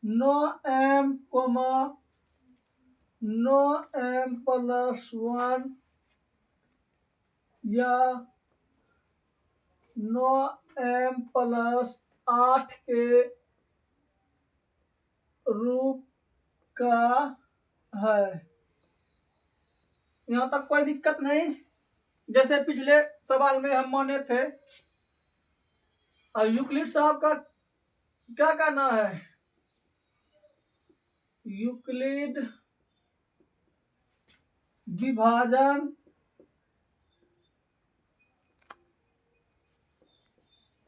9m, 9m प्लस 1 या 9m प्लस 8 के रूप का है। यहाँ तक कोई दिक्कत नहीं। जैसे पिछले सवाल में हम माने थे, और यूक्लिड साहब का क्या कहना है, यूक्लिड विभाजन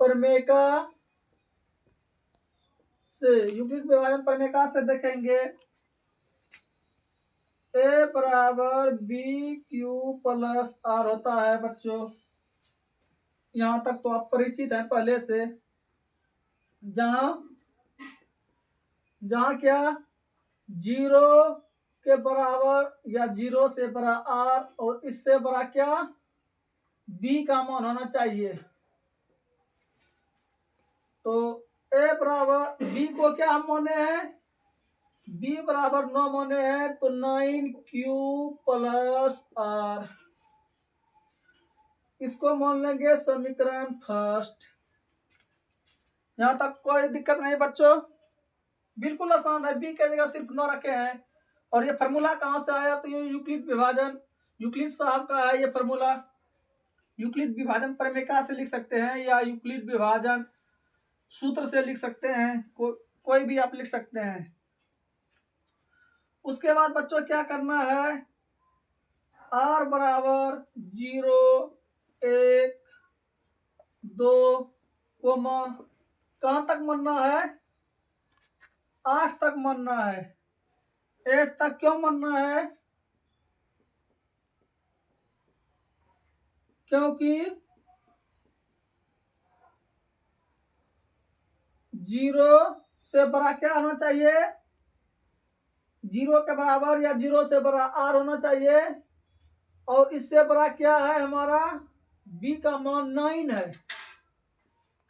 प्रमेयिका से, यूक्लिड विभाजन प्रमेयिका से देखेंगे a बराबर BQ प्लस R होता है। बच्चों यहाँ तक तो आप परिचित हैं पहले से। जहाँ क्या 0 के बराबर या 0 से बड़ा R और इससे बड़ा क्या B का मान होना चाहिए। तो a बराबर B को क्या हम माने हैं, b बराबर 9 माने हैं, तो 9q प्लस R, इसको मान लेंगे समीकरण फर्स्ट। यहाँ तक कोई दिक्कत नहीं बच्चों, बिल्कुल आसान है। b के जगह सिर्फ 9 रखे हैं। और ये फार्मूला कहाँ से आया, तो ये यूक्लिड विभाजन, यूक्लिड साहब का है ये फार्मूला। यूक्लिड विभाजन प्रमेयिका से लिख सकते हैं, या यूक्लिड विभाजन सूत्र से लिख सकते हैं, कोई भी आप लिख सकते हैं। उसके बाद बच्चों क्या करना है, r बराबर 0, 1, 2, कहाँ तक मानना है, 8 तक मानना है। 8 तक क्यों मानना है, क्योंकि 0 से बड़ा क्या होना चाहिए, 0 के बराबर या 0 से बड़ा R होना चाहिए, और इससे बड़ा क्या है हमारा B का मान 9 है।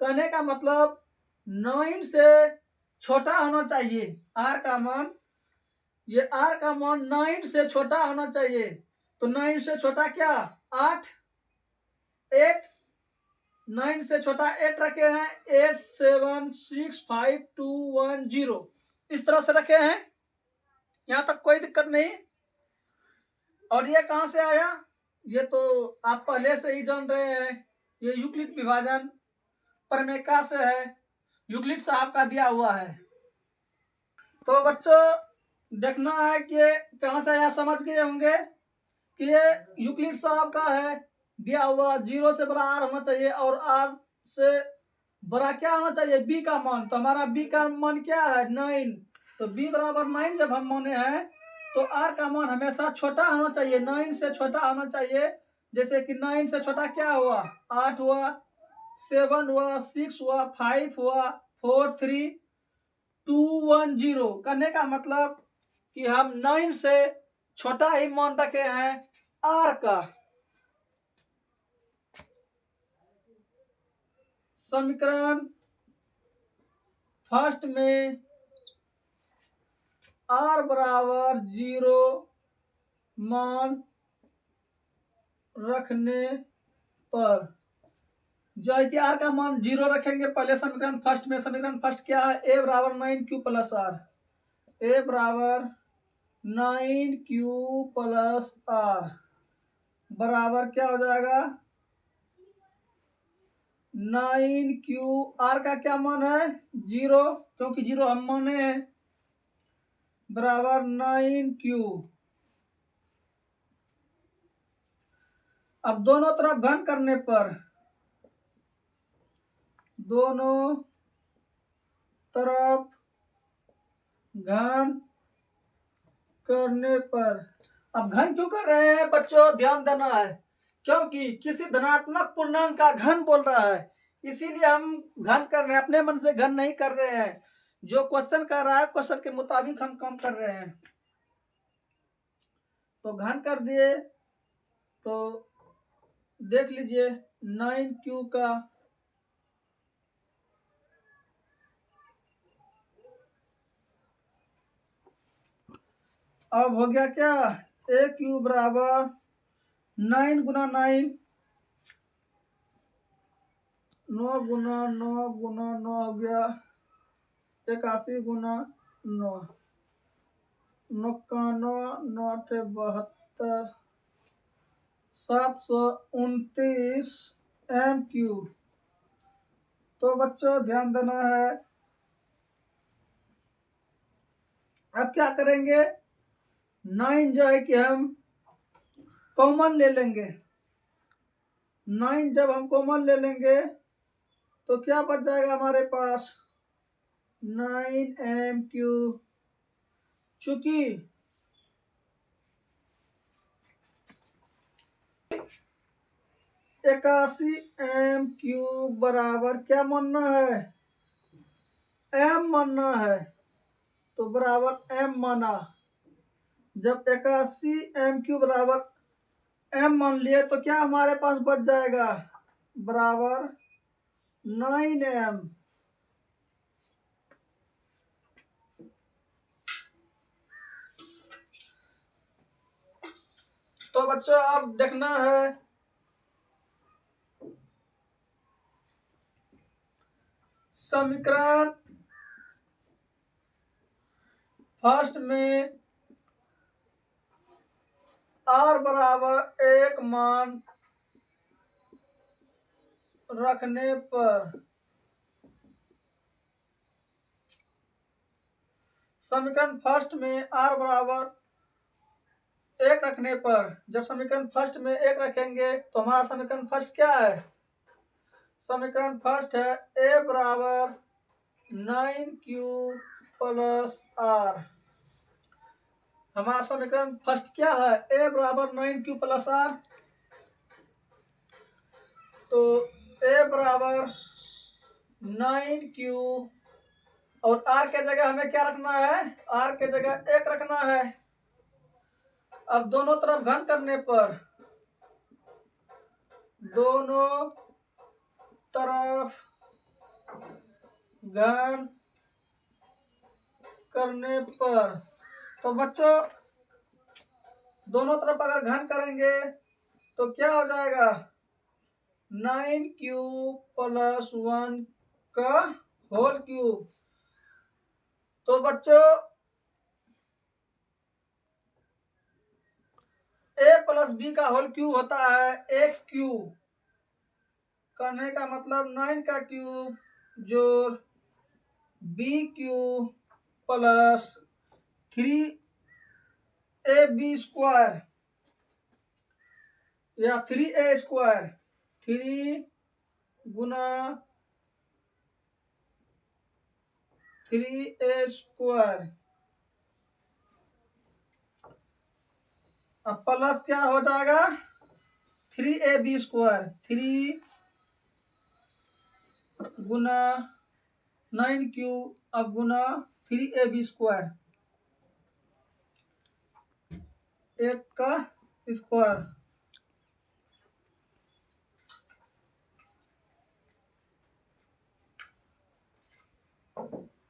कहने का मतलब 9 से छोटा होना चाहिए R का मान, ये R का मान 9 से छोटा होना चाहिए। तो 9 से छोटा क्या 8, 8, 9 से छोटा 8 रखे हैं, 8, 7, 6, 5, 2, 1, 0, इस तरह से रखे हैं। यहाँ तक कोई दिक्कत नहीं। और ये कहाँ से आया, ये तो आप पहले से ही जान रहे हैं, ये यूक्लिड विभाजन प्रमेयिका से है, यूक्लिड साहब का दिया हुआ है। तो बच्चों देखना है कि ये कहाँ से आया, समझ गए होंगे कि ये यूक्लिड साहब का है दिया हुआ। 0 से बड़ा R होना चाहिए, और R से बड़ा क्या होना चाहिए, B का मान। तो हमारा B का मान क्या है 9, तो B बराबर 9 जब हम माने हैं, तो R का मान हमेशा छोटा होना चाहिए, 9 से छोटा होना चाहिए। जैसे कि 9 से छोटा क्या हुआ, 8 हुआ, 7 हुआ, 6 हुआ, 5 हुआ, 4, 3, 2, 1, 0। करने का मतलब कि हम 9 से छोटा ही मान रखे हैं R का। समीकरण फर्स्ट में R बराबर 0 मान रखने पर, जो है कि R का मान 0 रखेंगे पहले समीकरण फर्स्ट में। समीकरण फर्स्ट क्या है, a बराबर 9q प्लस R, a बराबर 9q प्लस R बराबर क्या हो जाएगा 9q। R का क्या मान है 0, क्योंकि 0 हम माने हैं, बराबर 9q। अब दोनों तरफ घन करने पर, दोनों तरफ घन करने पर, अब घन क्यों कर रहे हैं बच्चों, ध्यान देना है, क्योंकि किसी धनात्मक पूर्णांक का घन बोल रहा है, इसीलिए हम घन कर रहे हैं, अपने मन से घन नहीं कर रहे हैं। जो क्वेश्चन कर रहा है क्वेश्चन के मुताबिक हम कम कर रहे हैं। तो घन कर दिए, तो देख लीजिए 9q का अब हो गया क्या, AQ बराबर 9 गुना 9, 9 गुना 9 गुना 9 हो गया 81 गुना 9, 99, 9 72, 729 MQ। तो बच्चों ध्यान देना है, अब क्या करेंगे, 9 जो है कि हम कॉमन ले लेंगे, 9 जब हम कॉमन ले लेंगे तो क्या बच जाएगा हमारे पास, 9MQ। चूंकि 81MQ बराबर क्या मानना है, M मानना है, तो बराबर M माना। जब 81MQ बराबर M मान लिए तो क्या हमारे पास बच जाएगा, बराबर 9M। तो बच्चों अब देखना है, समीकरण फर्स्ट में R बराबर 1 मान रखने पर, समीकरण फर्स्ट में R बराबर 1 रखने पर, जब समीकरण फर्स्ट में 1 रखेंगे तो हमारा समीकरण फर्स्ट क्या है, समीकरण फर्स्ट है A बराबर 9Q प्लस R। हमारा समीकरण फर्स्ट क्या है, A बराबर 9Q प्लस R। तो A बराबर 9Q और R के जगह हमें क्या रखना है, R के जगह 1 रखना है। अब दोनों तरफ घन करने पर, दोनों तरफ घन करने पर, तो बच्चों दोनों तरफ अगर घन करेंगे तो क्या हो जाएगा, 9Q प्लस 1 का होल क्यूब। तो बच्चों A प्लस B का होल क्यूब होता है 1Q, करने का मतलब 9 का क्यूब जोड़ BQ प्लस 3AB स्क्वायर या 3A स्क्वायर, 3 गुना 3A स्क्वायर, अब प्लस क्या हो जाएगा 3AB स्क्वायर, 3 गुना 9Q अब गुना 3AB स्क्वायर, 8 का स्क्वायर।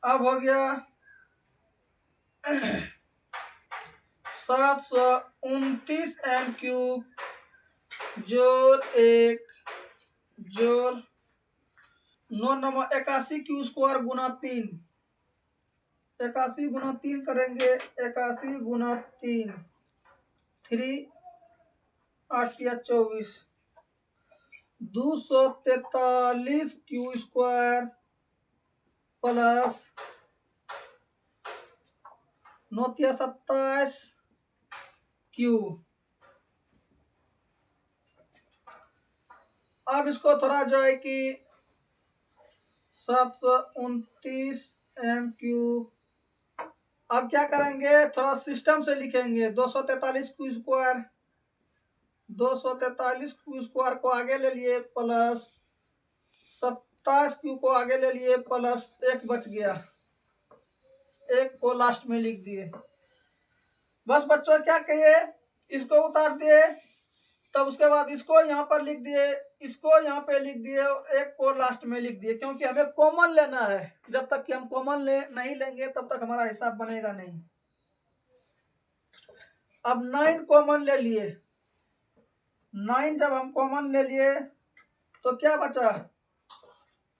अब हो गया 729 MQ जोड़ 1 जोड़ 9 नंबर 81Q स्क्वायर गुना 3, 81 गुना 3 करेंगे, 81 गुना 3, 3 8 या 24, 243Q स्क्वायर प्लस 9 या 27Q। अब इसको थोड़ा जो है कि 729 MQ। अब क्या करेंगे, थोड़ा सिस्टम से लिखेंगे। 243 Q², 243 Q² को आगे ले लिए, प्लस 27Q को आगे ले लिए, प्लस 1 बच गया, 1 को लास्ट में लिख दिए। बस बच्चों क्या कहिए, इसको उतार दिए, तब उसके बाद इसको यहाँ पर लिख दिए, इसको यहाँ पे लिख दिए, और 1 को लास्ट में लिख दिए, क्योंकि हमें कॉमन लेना है। जब तक कि हम कॉमन नहीं लेंगे तब तक हमारा हिसाब बनेगा नहीं। अब 9 कॉमन ले लिए, 9 जब हम कॉमन ले लिए तो क्या बचा,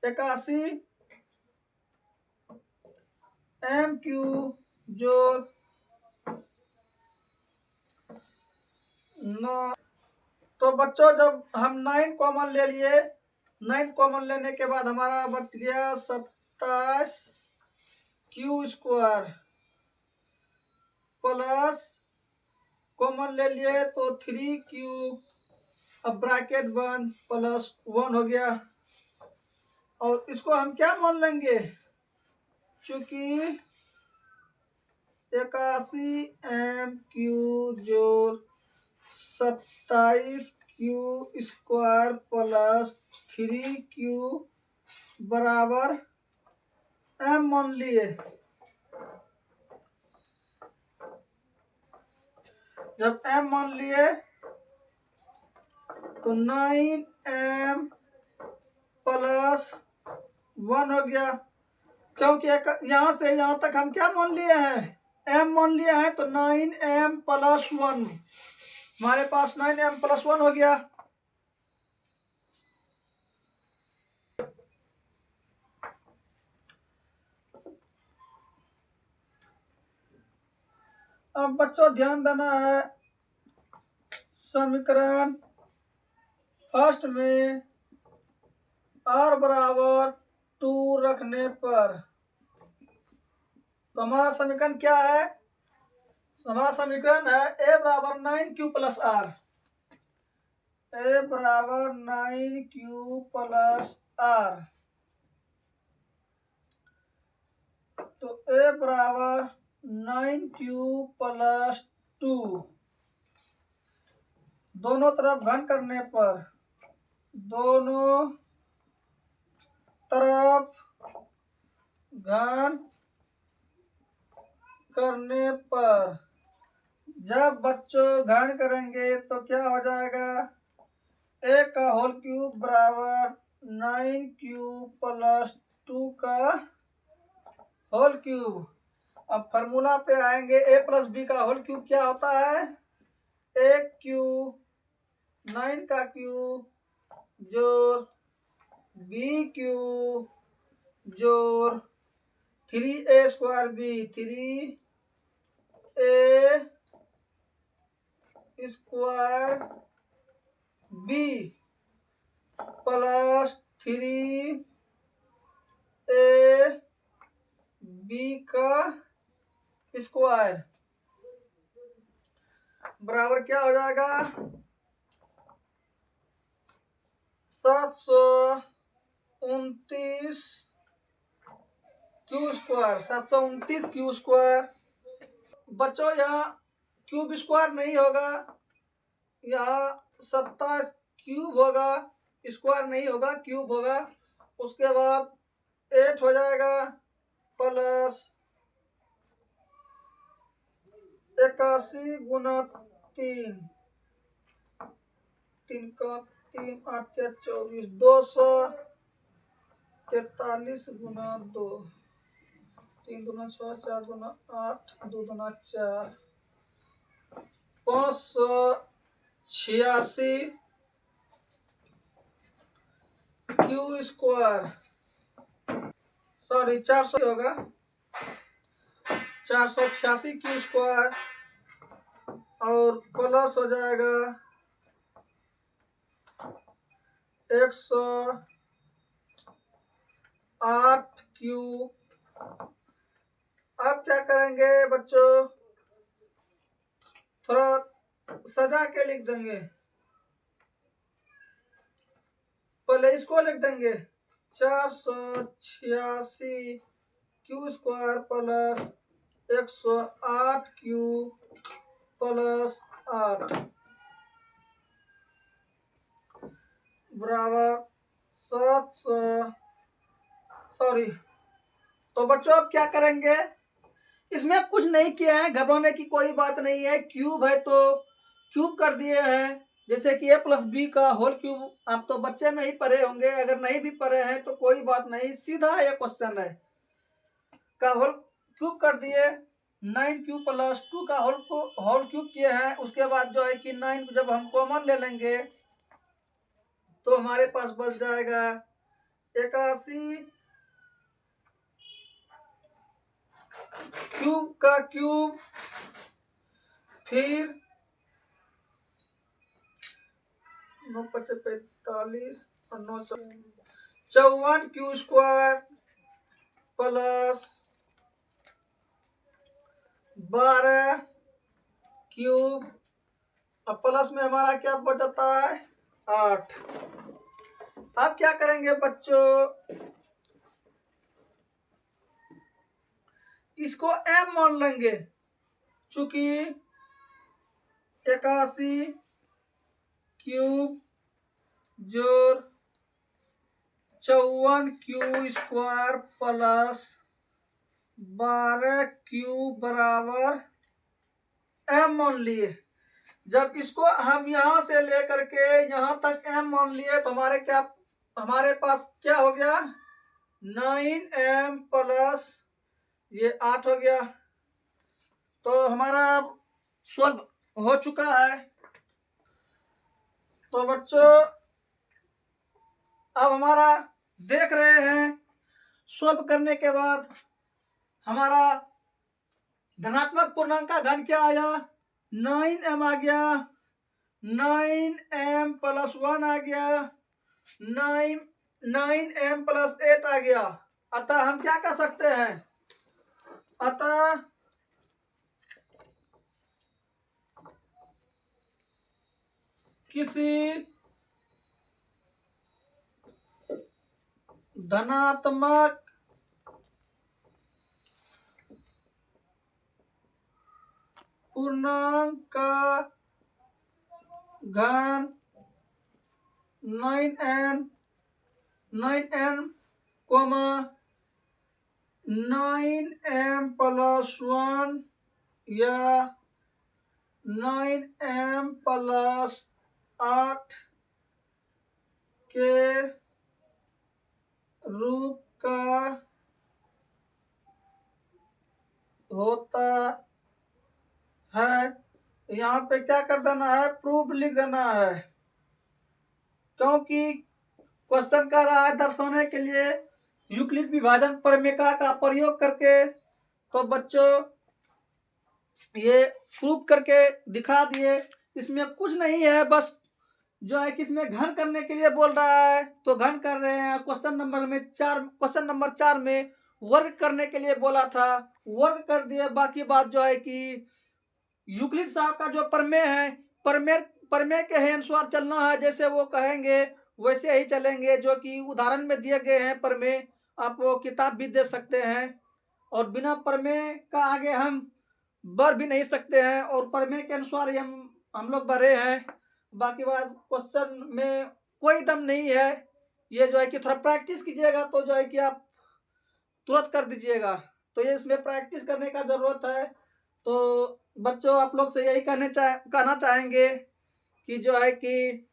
81MQ जोड़ 9। तो बच्चों जब हम 9 कॉमन ले लिए, 9 कॉमन लेने के बाद हमारा बच गया 27Q² प्लस कॉमन ले लिए तो 3Q, अब ब्रैकेट बंद, प्लस 1 हो गया। और इसको हम क्या मान लेंगे, चूंकि 81MQ जोड़ 27Q² प्लस 3Q बराबर M मान लिए। जब M मान लिए तो 9M प्लस 1 हो गया, क्योंकि यहाँ से यहाँ तक हम क्या मान लिए हैं, M मान लिए हैं, तो 9M प्लस 1, हमारे पास 9M प्लस 1 हो गया। अब बच्चों ध्यान देना है, समीकरण फर्स्ट में R बराबर 2 रखने पर, तो हमारा समीकरण क्या है, हमारा समीकरण है A बराबर 9Q प्लस R, A बराबर 9Q प्लस R। तो A बराबर 9Q प्लस 2, दोनों तरफ घन करने पर, दोनों तरफ घन करने पर, जब बच्चों घन करेंगे तो क्या हो जाएगा, A का होल क्यूब बराबर 9Q प्लस 2 का होल क्यूब। अब फार्मूला पे आएंगे, A प्लस बी का होल क्यूब क्या होता है, 1Q 9 का क्यूब जोड़ BQ जोड़ 3A² B 3A² B plus 3A B का स्क्वायर बराबर क्या हो जाएगा, 729Q²। बच्चों यहाँ क्यूब² नहीं होगा, यहाँ 27 क्यूब होगा, स्क्वायर नहीं होगा, क्यूब होगा। उसके बाद 8 हो जाएगा प्लस 81 गुना 3, 3 का 3 8 या 24, 243 गुना 2, 3 दूना 6, 4 दूना 8, 2 दूना 4, 586 Q², सॉरी 400 होगा, 486 Q² और प्लस हो जाएगा 108Q। अब क्या करेंगे बच्चों, थोड़ा सजा के लिख देंगे, पहले इसको लिख देंगे 486 Q square plus 108 Q plus 8 बराबर 700। सॉरी। तो बच्चों अब क्या करेंगे, इसमें कुछ नहीं किया है, घबराने की कोई बात नहीं है। क्यूब है तो क्यूब कर दिए हैं, जैसे कि a प्लस बी का होल क्यूब। आप तो बच्चे में ही पढ़े होंगे, अगर नहीं भी पढ़े हैं तो कोई बात नहीं, सीधा ये क्वेश्चन है का होल क्यूब कर दिए। 9 क्यूब प्लस 2 का होल क्यूब किए हैं। उसके बाद जो है कि 9 जब हम कॉमन ले लेंगे तो हमारे पास बच जाएगा 81 क्यूब का क्यूब, फिर 9 5 45 और 9 54 क्यू स्क्वायर प्लस 12 क्यूब। अब प्लस में हमारा क्या बचता है 8। अब क्या करेंगे बच्चों, इसको m मान लेंगे, चूंकि 81 क्यूब जोड़ 54 क्यू स्क्वायर प्लस 12 क्यू बराबर m मान लिए। जब इसको हम यहां से लेकर के यहां तक m मान लिए तो हमारे पास क्या हो गया 9m प्लस ये 8 हो गया। तो हमारा सॉल्व हो चुका है। तो बच्चों अब हमारा देख रहे हैं, सॉल्व करने के बाद हमारा धनात्मक पूर्णांक का घन क्या आया 9m आ गया, 9m प्लस 1 आ गया, 9m प्लस 8 आ गया। अतः हम क्या कर सकते हैं, अतः किसी धनात्मक पूर्णांक का घन 9n 9m प्लस 1 या 9m प्लस 8 के रूप का होता है। यहाँ पे क्या कर देना है, प्रूफ लिख देना है, क्योंकि क्वेश्चन कर रहा है दर्शाने के लिए यूक्लिड विभाजन प्रमेय का प्रयोग करके। तो बच्चों ये प्रूफ करके दिखा दिए। इसमें कुछ नहीं है, बस जो है कि इसमें घन करने के लिए बोल रहा है तो घन कर रहे हैं। क्वेश्चन नंबर 4 में वर्ग करने के लिए बोला था, वर्ग कर दिए। बाकी बात जो है कि यूक्लिड साहब का जो प्रमेय है, प्रमेय के ही अनुसार चलना है, जैसे वो कहेंगे वैसे ही चलेंगे। जो कि उदाहरण में दिए गए हैं प्रमेय, आप वो किताब भी दे सकते हैं। और बिना प्रमेय का आगे हम बढ़ भी नहीं सकते हैं, और प्रमेय के अनुसार ही हम लोग बढ़े हैं। बाकी बात क्वेश्चन में कोई दम नहीं है। ये जो है कि थोड़ा प्रैक्टिस कीजिएगा तो जो है कि आप तुरंत कर दीजिएगा। तो ये इसमें प्रैक्टिस करने का जरूरत है। तो बच्चों आप लोग से यही कहना चाहेंगे कि जो है कि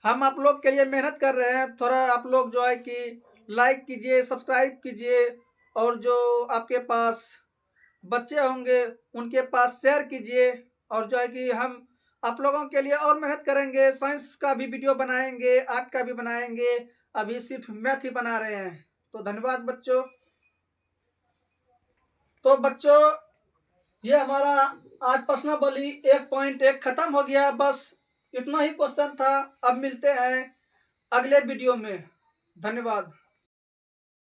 हम आप लोग के लिए मेहनत कर रहे हैं। थोड़ा आप लोग जो है कि लाइक कीजिए, सब्सक्राइब कीजिए, और जो आपके पास बच्चे होंगे उनके पास शेयर कीजिए। और जो है कि हम आप लोगों के लिए और मेहनत करेंगे, साइंस का भी वीडियो बनाएंगे, आर्ट का भी बनाएंगे। अभी सिर्फ मैथ ही बना रहे हैं। तो धन्यवाद बच्चों। तो बच्चों ये हमारा आज प्रश्नावली 1.1 खत्म हो गया। बस इतना ही क्वेश्चन था। अब मिलते हैं अगले वीडियो में। धन्यवाद।